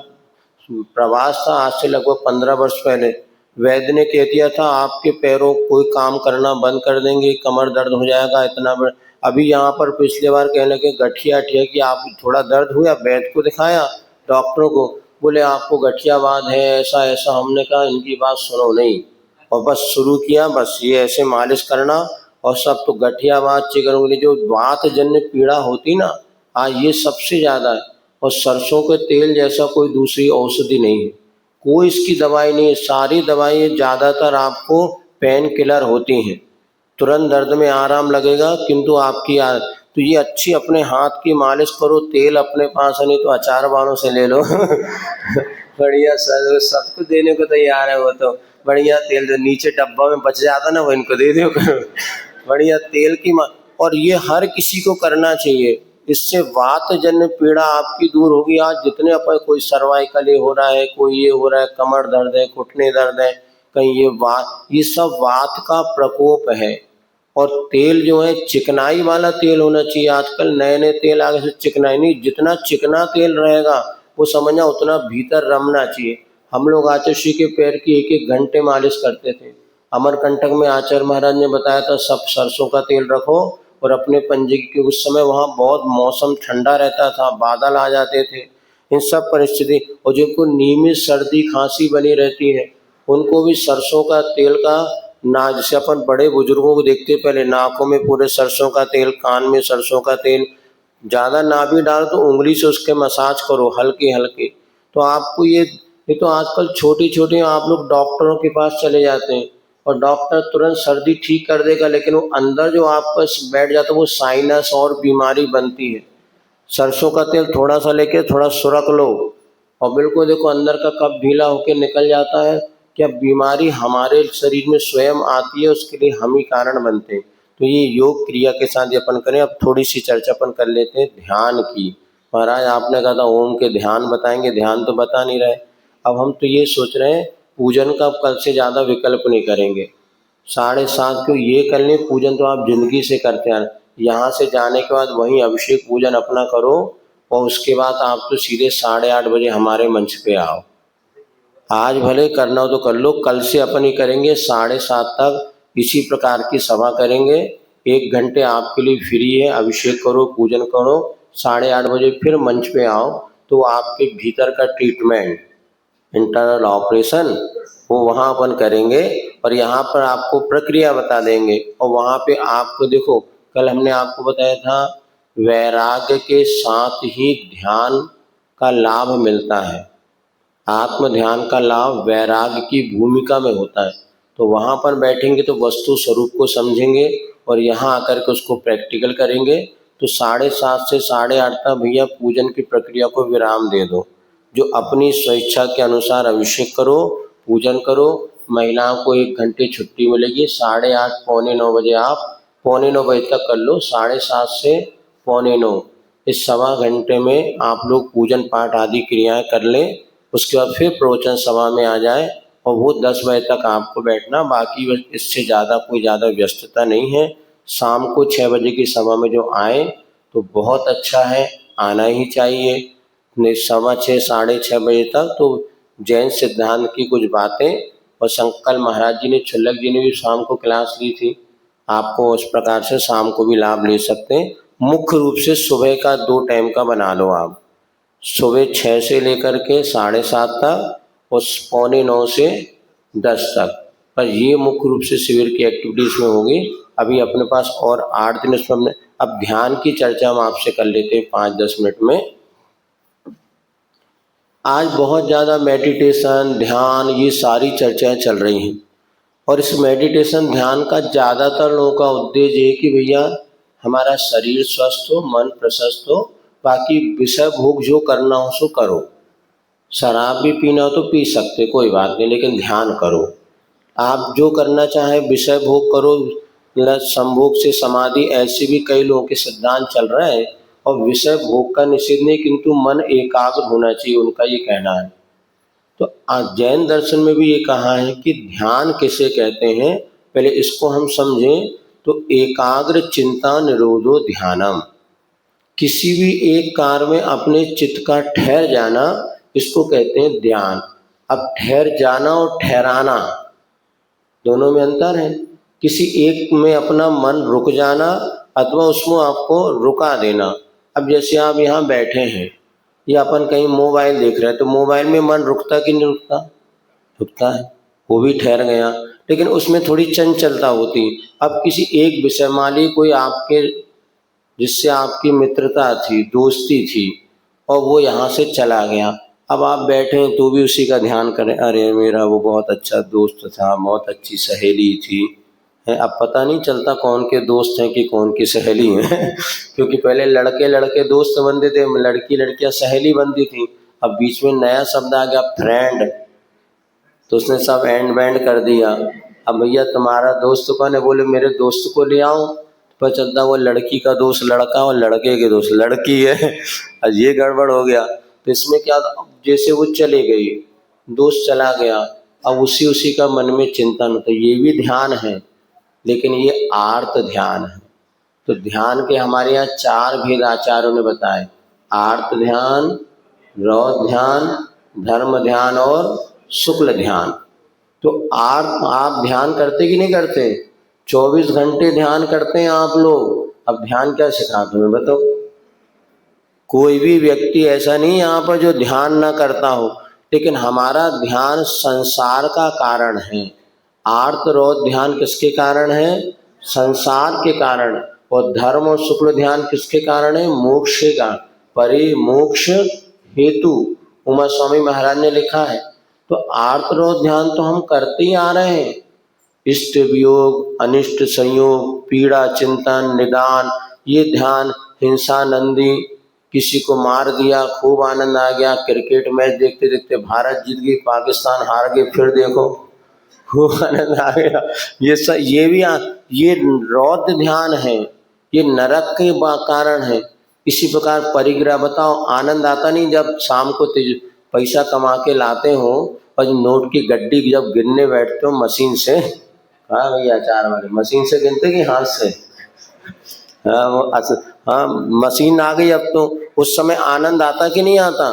प्रवास था, आज से लगभग 15 वर्ष पहले, वैद्य ने कह दिया था आपके पैरों कोई काम करना बंद कर देंगे, कमर दर्द हो जाएगा इतना बड़ा। अभी यहाँ पर पिछले बार कहने लगे गठिया अठिया कि आप थोड़ा दर्द हुआ, वैद्य को दिखाया, डॉक्टरों को, बोले आपको गठियावाद है, ऐसा ऐसा। हमने कहा इनकी बात सुनो नहीं, और बस शुरू किया, बस ये ऐसे मालिश करना और सब। तो गठियावाद, चिकनगुनी, जो वात जन्य पीड़ा होती ना, आज ये सबसे ज़्यादा है। और सरसों के तेल जैसा कोई दूसरी औषधि नहीं है, कोई इसकी दवाई नहीं है। सारी दवाई ज़्यादातर आपको पेन किलर होती हैं, तुरंत दर्द में आराम लगेगा, किंतु आपकी तो ये अच्छी अपने हाथ की मालिश करो। तेल अपने पास है नहीं तो अचार वालों से ले लो बढ़िया सर, सबको देने को तैयार है वो तो। बढ़िया तेल जो नीचे डब्बा में बच जाता ना, वो इनको दे दो बढ़िया तेल की और ये हर किसी को करना चाहिए। इससे वात जन्य पीड़ा आपकी दूर होगी। आज जितने अपन, कोई सर्वाइकल हो रहा है, कोई ये हो रहा है, कमर दर्द है, घुटने दर्द है, कहीं ये वात, ये सब वात का प्रकोप है। और तेल जो है चिकनाई वाला तेल होना चाहिए। आजकल नए नए तेल आगे से चिकनाई नहीं, जितना चिकना तेल रहेगा वो समझना उतना भीतर रमना चाहिए। हम लोग आचार्य के पैर की 1-1 घंटे मालिश करते थे। अमरकंटक में आचार्य महाराज ने बताया था सब सरसों का तेल रखो और अपने पंजे की, उस समय वहाँ बहुत मौसम ठंडा रहता था, बादल आ जाते थे। इन सब परिस्थिति, और जिनको नियमित सर्दी खांसी बनी रहती है उनको भी सरसों का तेल का ना, जैसे अपन बड़े बुजुर्गों को देखते पहले नाकों में पूरे सरसों का तेल, कान में सरसों का तेल, ज़्यादा ना भी डालो तो उंगली से उसके मसाज करो हल्के हल्के। तो आपको ये तो आजकल छोटी छोटी आप लोग डॉक्टरों के पास चले जाते हैं और डॉक्टर तुरंत सर्दी ठीक कर देगा, लेकिन वो अंदर जो आपका बैठ जाता है वो साइनस और बीमारी बनती है। सरसों का तेल थोड़ा सा लेके थोड़ा सुरख लो और बिल्कुल देखो अंदर का कब ढीला होकर निकल जाता है। क्या बीमारी हमारे शरीर में स्वयं आती है, उसके लिए हम ही कारण बनते हैं। तो ये योग क्रिया के साथ ये अपन करें। अब थोड़ी सी चर्चा अपन कर लेते हैं ध्यान की। महाराज आपने कहा था ओम के ध्यान बताएंगे, ध्यान तो बता नहीं रहे। अब हम तो ये सोच रहे हैं पूजन का कल से ज़्यादा विकल्प नहीं करेंगे। 7:30 को ये कर लें, पूजन तो आप जिंदगी से करते हैं। यहाँ से जाने के बाद वहीं अभिषेक पूजन अपना करो और उसके बाद आप तो सीधे 8:30 बजे हमारे मंच पे आओ। आज भले करना हो तो कर लो, कल से अपन ही करेंगे 7:30 तक इसी प्रकार की सभा करेंगे। 1 घंटे आपके लिए फ्री है, अभिषेक करो, पूजन करो, 8:30 बजे फिर मंच पे आओ। तो आपके भीतर का ट्रीटमेंट, इंटरनल ऑपरेशन, वो वहाँ अपन करेंगे और यहाँ पर आपको प्रक्रिया बता देंगे। और वहाँ पे आपको देखो, कल हमने आपको बताया था वैराग्य के साथ ही ध्यान का लाभ मिलता है। आत्म ध्यान का लाभ वैराग्य की भूमिका में होता है। तो वहाँ पर बैठेंगे तो वस्तु स्वरूप को समझेंगे और यहाँ आकर के उसको प्रैक्टिकल करेंगे। तो 7:30 से 8:30 तक भैया पूजन की प्रक्रिया को विराम दे दो। जो अपनी स्वेच्छा के अनुसार अभिषेक करो, पूजन करो। महिलाओं को 1 घंटे छुट्टी मिलेगी। 8:30 9:45 बजे आप 8:45 बजे तक कर लो। 7:30 से 8:45 इस सवा घंटे में आप लोग पूजन पाठ आदि क्रियाएं कर लें उसके बाद फिर प्रवचन सभा में आ जाए और वो 10 बजे तक आपको बैठना, बाकी बस इससे ज़्यादा कोई ज़्यादा व्यस्तता नहीं है। शाम को 6 बजे की सभा में जो आए तो बहुत अच्छा है, आना ही चाहिए। नहीं 6:15 6:30 बजे तक तो जैन सिद्धांत की कुछ बातें, और शंकर महाराज जी ने, छुल्लक जी ने भी शाम को क्लास ली थी। आपको उस प्रकार से शाम को भी लाभ ले सकते हैं। मुख्य रूप से सुबह का 2 टाइम का बना लो आप, सुबह 6 से लेकर के 7:30 तक और 8:45 से 10 तक। पर ये मुख्य रूप से शिविर की एक्टिविटीज़ में होगी। अभी अपने पास और 8 दिन इसमें हमने, अब ध्यान की चर्चा हम आपसे कर लेते हैं 5-10 मिनट में। आज बहुत ज़्यादा मेडिटेशन, ध्यान, ये सारी चर्चाएं चल रही हैं, और इस मेडिटेशन ध्यान का ज़्यादातर लोगों का उद्देश्य है कि भैया हमारा शरीर स्वस्थ हो, मन प्रशस्त हो, बाकी विषय भोग जो करना हो सो करो। शराब भी पीना हो तो पी सकते, कोई बात नहीं, लेकिन ध्यान करो। आप जो करना चाहें विषय भोग करो, संभोग से समाधि, ऐसे भी कई लोगों के सिद्धांत चल रहे हैं, और विषय भोग का निषेध नहीं, किंतु मन एकाग्र होना चाहिए, उनका ये कहना है। तो जैन दर्शन में भी ये कहा है कि ध्यान किसे कहते हैं, पहले इसको हम समझें। तो एकाग्र चिंता निरोधो ध्यानम, किसी भी एक कार्य में अपने चित्त का ठहर जाना, इसको कहते हैं ध्यान। अब ठहर जाना और ठहराना दोनों में अंतर है। किसी एक में अपना मन रुक जाना अथवा उसमें आपको रुका देना। अब जैसे आप यहाँ बैठे हैं या अपन कहीं मोबाइल देख रहे हैं, तो मोबाइल में मन रुकता कि नहीं रुकता? रुकता है, वो भी ठहर गया, लेकिन उसमें थोड़ी चंचलता होती। अब किसी एक विषय, मान ली कोई आपके जिससे आपकी मित्रता थी, दोस्ती थी, और वो यहाँ से चला गया, अब आप बैठे हैं तो भी उसी का ध्यान करें, अरे मेरा वो बहुत अच्छा दोस्त था, बहुत अच्छी सहेली थी, है। अब पता नहीं चलता कौन के दोस्त हैं कि कौन की सहेली हैं क्योंकि पहले लड़के लड़के दोस्त बनते थे, लड़की लड़कियां सहेली बनती थी। अब बीच में नया शब्द आ गया फ्रेंड, तो उसने सब एंड बैंड कर दिया। अब भैया तुम्हारा दोस्त कौन है? बोले मेरे दोस्त को ले आओ, पता चलता वो लड़की का दोस्त लड़का और लड़के के दोस्त लड़की है अब ये गड़बड़ हो गया। तो इसमें क्या, जैसे वो चले गई, दोस्त चला गया, अब उसी का मन में चिंतन होता है, ये भी ध्यान है, लेकिन ये आर्त ध्यान है। तो ध्यान के हमारे यहाँ 4 भेद आचार्यों ने बताए, आर्त ध्यान, रौद्र ध्यान, धर्म ध्यान और शुक्ल ध्यान। तो आप ध्यान करते कि नहीं करते? 24 घंटे ध्यान करते हैं आप लोग। अब ध्यान क्या सिखाते हैं बताओ? कोई भी व्यक्ति ऐसा नहीं यहाँ पर जो ध्यान ना करता हो, लेकिन हमारा ध्यान संसार का कारण है। आर्त रौद्र ध्यान किसके कारण है? संसार के कारण। और धर्म और शुक्ल ध्यान किसके कारण है? मोक्ष का, परिमोक्ष हेतु। उमा स्वामी महाराज ने लिखा है। तो आर्त रौद्र ध्यान तो हम करते ही आ रहे हैं, इष्ट वियोग, अनिष्ट संयोग, पीड़ा चिंतन, निदान, ये ध्यान। हिंसा नंदी, किसी को मार दिया, खूब आनंद आ गया, क्रिकेट मैच देखते देखते भारत जीत गई, पाकिस्तान हार गए, फिर देखो खूब आनंद आ गया। ये भी ये रौद्र ध्यान है, ये नरक के कारण है। इसी प्रकार परिग्रह, बताओ आनंद आता नहीं जब शाम को पैसा कमा के लाते हो और नोट की गड्डी जब गिनने बैठते हो मशीन से? हाँ भैया, 4 वाले मशीन से गिनते कि हाथ से? हाँ मशीन आ गई अब तो। उस समय आनंद आता कि नहीं आता?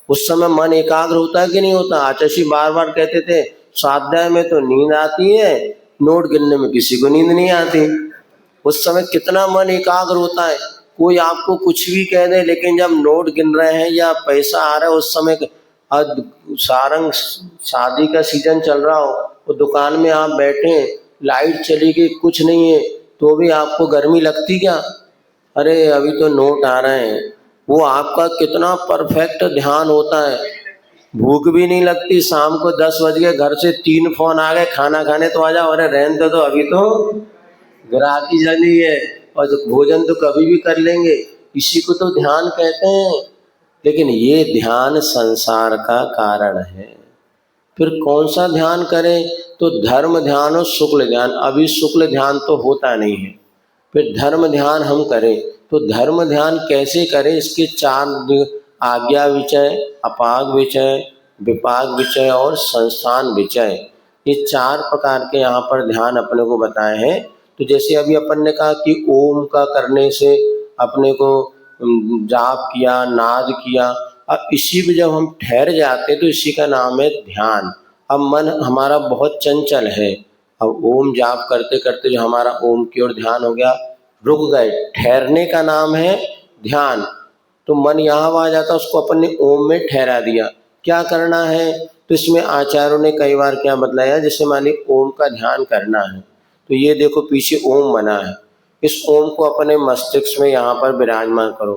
उस समय मन एकाग्र होता है कि नहीं होता? आचार्य बार बार कहते थे स्वाध्याय में तो नींद आती है, नोट गिनने में किसी को नींद नहीं आती। उस समय कितना मन एकाग्र होता है। कोई आपको कुछ भी कह दे, लेकिन जब नोट गिन रहे हैं या पैसा आ रहा है, उस समय सारंग शादी का सीजन चल रहा हो, तो दुकान में आप बैठे हैं, लाइट चली गई, कुछ नहीं है, तो भी आपको गर्मी लगती क्या? अरे अभी तो नोट आ रहे हैं। वो आपका कितना परफेक्ट ध्यान होता है। भूख भी नहीं लगती, शाम को 10 बज गए, घर से 3 फोन आ गए, खाना खाने तो आ जाओ, अरे रहने दो, अभी तो ग्राहकी जानी है, और भोजन तो कभी भी कर लेंगे। इसी को तो ध्यान कहते हैं। लेकिन ये ध्यान संसार का कारण है। फिर कौन सा ध्यान करें? तो धर्म ध्यान और शुक्ल ध्यान। अभी शुक्ल ध्यान तो होता नहीं है, फिर धर्म ध्यान हम करें। तो धर्म ध्यान कैसे करें? इसके 4 आज्ञा विचय, अपाग विचय, विपाक विचय और संस्थान विचय, ये 4 प्रकार के यहाँ पर ध्यान अपने को बताए हैं। तो जैसे अभी अपन ने कहा कि ओम का करने से अपने को जाप किया, नाद किया, अब इसी पे जब हम ठहर जाते तो इसी का नाम है ध्यान। अब मन हमारा बहुत चंचल है, अब ओम जाप करते करते जो हमारा ओम की ओर ध्यान हो गया, रुक गए, ठहरने का नाम है ध्यान। तो मन यहाँ आ जाता, उसको अपन ने ओम में ठहरा दिया। क्या करना है, तो इसमें आचार्यों ने कई बार क्या बतलाया, जैसे मान ली ओम का ध्यान करना है तो ये देखो पीछे ओम बना है, इस ओम को अपने मस्तिष्क में यहाँ पर विराजमान करो,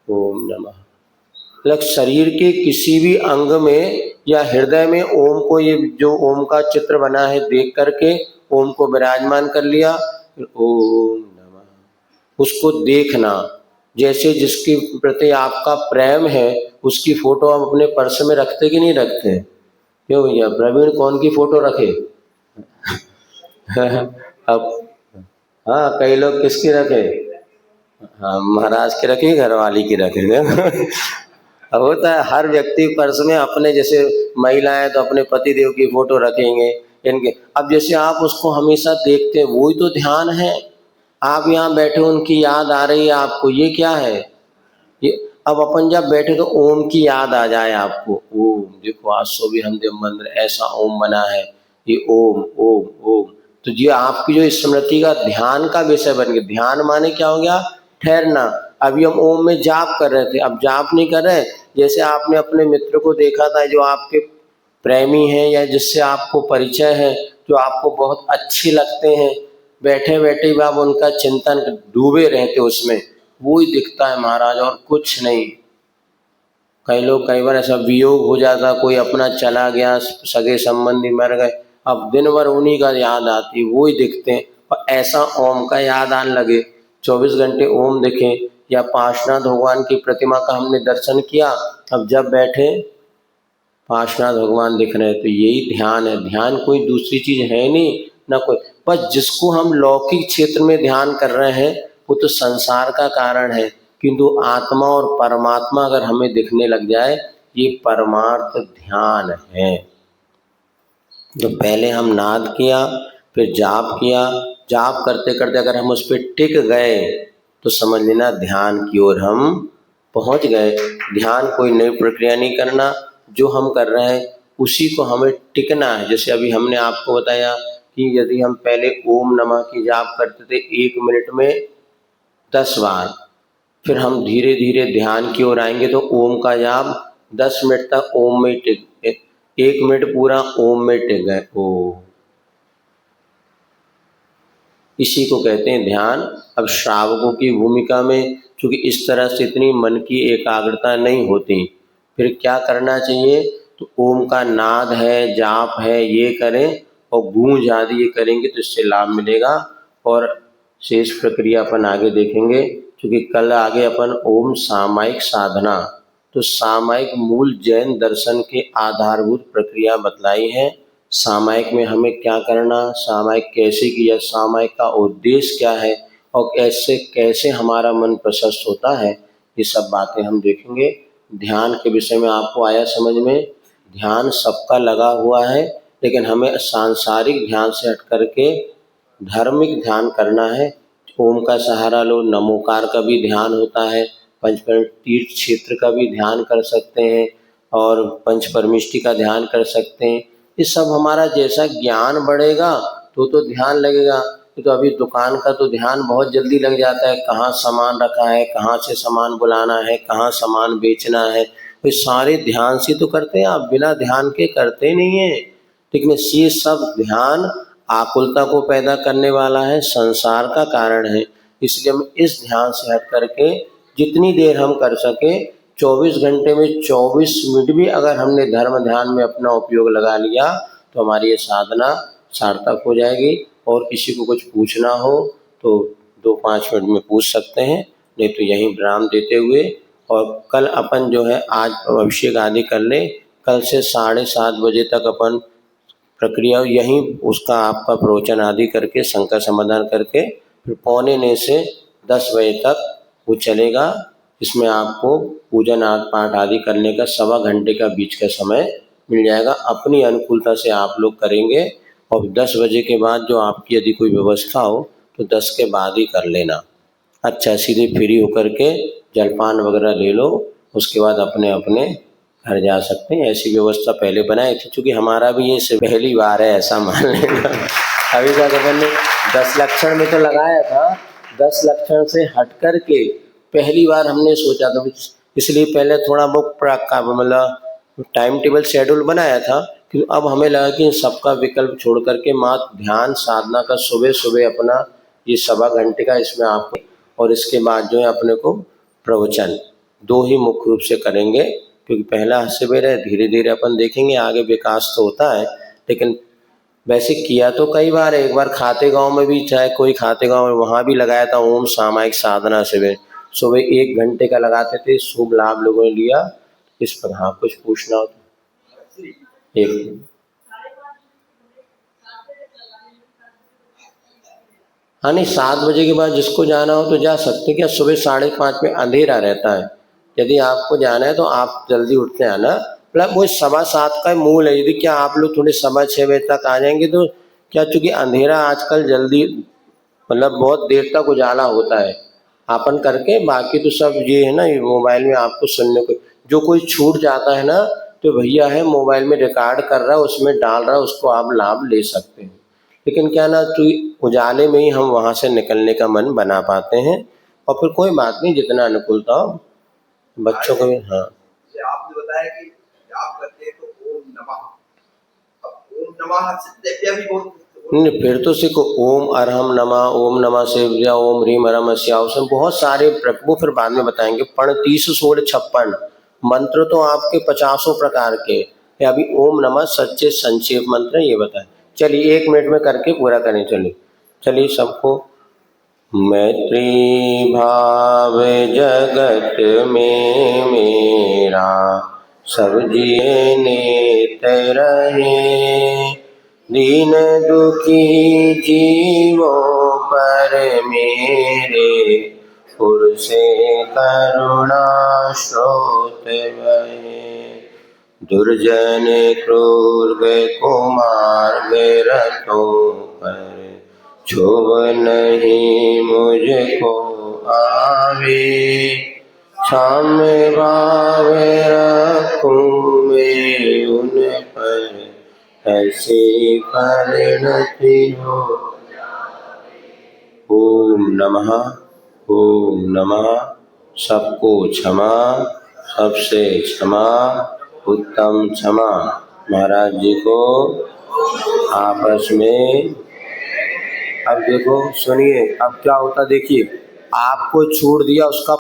ओम नमः। मतलब शरीर के किसी भी अंग में या हृदय में ओम को, ये जो ओम का चित्र बना है देख करके ओम को विराजमान कर लिया, ओम नमः। उसको देखना, जैसे जिसके प्रति आपका प्रेम है उसकी फोटो आप अपने पर्स में रखते कि नहीं रखते? क्यों भैया, प्रवीण कौन की फोटो रखे? अब हाँ, कई लोग किसकी रखे? हाँ, महाराज के रखे, घरवाली की रखे। अब होता है हर व्यक्ति पर्स में अपने, जैसे महिलाएं तो अपने पति देव की फोटो रखेंगे इनके। अब जैसे आप उसको हमेशा देखते हैं, वही तो ध्यान है। आप यहाँ बैठे, उनकी याद आ रही है आपको, ये क्या है? ये अब अपन जब बैठे तो ओम की याद आ जाए आपको, ओम देखो आज सो भी हम देव मंदिर ऐसा ओम बना है, ये ओम ओम ओम, तो ये आपकी जो स्मृति का ध्यान का विषय बन गया। ध्यान माने क्या हो गया? ठहरना। अभी हम ओम में जाप कर रहे थे, अब जाप नहीं कर रहे। जैसे आपने अपने मित्र को देखा था जो आपके प्रेमी हैं या जिससे आपको परिचय है, जो आपको बहुत अच्छे लगते हैं, बैठे बैठे भी आप उनका चिंतन डूबे रहते उसमें, वो ही दिखता है महाराज, और कुछ नहीं। कई लोग कई बार ऐसा वियोग हो जाता, कोई अपना चला गया, सगे संबंधी मर गए, अब दिन भर उन्हीं का याद आती, वो ही दिखते हैं। और ऐसा ओम का याद आने लगे, 24 घंटे ओम दिखे, या पार्श्वनाथ भगवान की प्रतिमा का हमने दर्शन किया, अब जब बैठे पार्श्वनाथ भगवान दिख रहे हैं, तो यही ध्यान है। ध्यान कोई दूसरी चीज है नहीं ना कोई, पर जिसको हम लौकिक क्षेत्र में ध्यान कर रहे हैं वो तो संसार का कारण है, किंतु आत्मा और परमात्मा अगर हमें दिखने लग जाए, ये परमार्थ ध्यान है। तो पहले हम नाद किया, फिर जाप किया, जाप करते करते अगर हम उस पर टिक गए तो समझ लेना ध्यान की ओर हम पहुंच गए। ध्यान कोई नई प्रक्रिया नहीं करना, जो हम कर रहे हैं उसी को हमें टिकना है। जैसे अभी हमने आपको बताया कि यदि हम पहले ओम नमः की जाप करते थे 1 मिनट में 10 बार, फिर हम धीरे धीरे ध्यान की ओर आएंगे तो ओम का जाप 10 मिनट तक ओम में टिक, 1 मिनट पूरा ओम में टिक गए, ओ, इसी को कहते हैं ध्यान। अब श्रावकों की भूमिका में चूंकि इस तरह से इतनी मन की एकाग्रता नहीं होती, फिर क्या करना चाहिए, तो ओम का नाद है, जाप है, ये करें, और गूंज आदि ये करेंगे तो इससे लाभ मिलेगा। और शेष प्रक्रिया अपन आगे देखेंगे, क्योंकि कल आगे अपन ओम सामायिक साधना, तो सामायिक मूल जैन दर्शन के आधारभूत प्रक्रिया बतलाई है। सामायिक में हमें क्या करना, सामायिक कैसे किया, सामायिक का उद्देश्य क्या है, और कैसे कैसे हमारा मन प्रशस्त होता है, ये सब बातें हम देखेंगे। ध्यान के विषय में आपको आया समझ में? ध्यान सबका लगा हुआ है, लेकिन हमें सांसारिक ध्यान से हट करके धार्मिक ध्यान करना है। ओम का सहारा लो, नमोकार का भी ध्यान होता है, पंचपरण तीर्थ क्षेत्र का भी ध्यान कर सकते हैं, और पंचपरमिष्टि का ध्यान कर सकते हैं। ये सब हमारा जैसा ज्ञान बढ़ेगा तो ध्यान लगेगा। तो अभी दुकान का तो ध्यान बहुत जल्दी लग जाता है, कहाँ सामान रखा है, कहाँ से सामान बुलाना है, कहाँ सामान बेचना है, ये सारे ध्यान से तो करते हैं, आप बिना ध्यान के करते नहीं है। लेकिन ये सब ध्यान आकुलता को पैदा करने वाला है, संसार का कारण है। इसलिए हम इस ध्यान से हट करके जितनी देर हम कर सके, 24 घंटे में 24 मिनट भी अगर हमने धर्म ध्यान में अपना उपयोग लगा लिया तो हमारी ये साधना सार्थक हो जाएगी। और किसी को कुछ पूछना हो तो 2-5 मिनट में पूछ सकते हैं, नहीं तो यहीं विराम देते हुए, और कल अपन जो है आज अभिषेक आदि कर ले, कल से 7:30 बजे तक अपन प्रक्रिया यहीं उसका आपका प्रवचन आदि करके शंका समाधान करके फिर 9:45 से 10 बजे तक वो चलेगा। इसमें आपको पूजन पाठ आदि करने का 1.25 घंटे का बीच का समय मिल जाएगा। अपनी अनुकूलता से आप लोग करेंगे और 10 बजे के बाद जो आपकी यदि कोई व्यवस्था हो तो 10 के बाद ही कर लेना। अच्छा, सीधे फ्री होकर के जलपान वगैरह ले लो, उसके बाद अपने अपने घर जा सकते हैं। ऐसी व्यवस्था पहले बनाई थी, चूँकि हमारा भी ये पहली बार है, ऐसा मान लेना। अभी तक अपन ने 10 लक्षण में तो लगाया था, 10 लक्षण से हट कर के पहली बार हमने सोचा था। इसलिए पहले थोड़ा बहुत मतलब टाइम टेबल शेड्यूल बनाया था कि अब हमें लगा कि सबका विकल्प छोड़ करके मात्र ध्यान साधना का सुबह सुबह अपना ये 1.25 घंटे का इसमें आपको, और इसके बाद जो है अपने को प्रवचन 2 ही मुख्य रूप से करेंगे, क्योंकि पहला शिविर है। धीरे धीरे अपन देखेंगे, आगे विकास तो होता है, लेकिन वैसे किया तो कई बार है। एक बार खाते गांव में भी, चाहे कोई खाते गांव में, वहाँ भी लगाया था ओम सामायिक साधना शिविर। सुबह 1 घंटे का लगाते थे, शुभ लाभ लोगों ने लिया। इस पर हाँ कुछ पूछना हो तो एक। हाँ नहीं, 7 बजे के बाद जिसको जाना हो तो जा सकते। क्या सुबह 5:30 में अंधेरा रहता है, यदि आपको जाना है तो आप जल्दी उठ के आना। मतलब वो 7:15 का मूल है। यदि क्या आप लोग थोड़े 6:15 बजे तक आ जाएंगे तो क्या, चूँकि अंधेरा आजकल जल्दी मतलब बहुत देर तक उजाला होता है आपन करके। बाकी तो सब ये है ना, ये मोबाइल में आपको सुनने को जो कोई छूट जाता है ना, तो भैया है मोबाइल में रिकॉर्ड कर रहा है, उसमें डाल रहा है, उसको आप लाभ ले सकते हैं। लेकिन क्या ना, तो उजाले में ही हम वहाँ से निकलने का मन बना पाते हैं। और फिर कोई बात नहीं, जितना अनुकूलता हो बच्चों को भी। हाँ, आपने बताया कि आप करते हैं तो ओम नमः, अब ओम नमः से भी बहुत नहीं, फिर तो सीखो ओम अरहम नमः, ओम नमः शिवाय, ओम ह्रीम अरहम अस्या, उसमें बहुत सारे वो फिर बाद में बताएंगे। पण 30 16 56 मंत्र तो आपके 50 प्रकार के। अभी ओम नमः सच्चे संक्षेप मंत्र ये बताएं। चलिए 1 मिनट में करके पूरा करें। चलिए चलिए सबको। मैत्री भाव जगत में मेरा, सब जिए नेत रहे। दीन दुखी जीवों पर मेरे, पुर से करुणा स्रोत बहे। दुर्जन क्रूर कुमार रतों पर, क्षोभ नहीं मुझको आवे। साम्य भाव रखूं मैं उन पर, ऐसी परिणति हो। ओम नमः, ओम नमः। सबको क्षमा, सबसे क्षमा, उत्तम क्षमा। महाराज जी को आपस में। अब देखो सुनिए, अब क्या होता देखिए, आपको छोड़ दिया उसका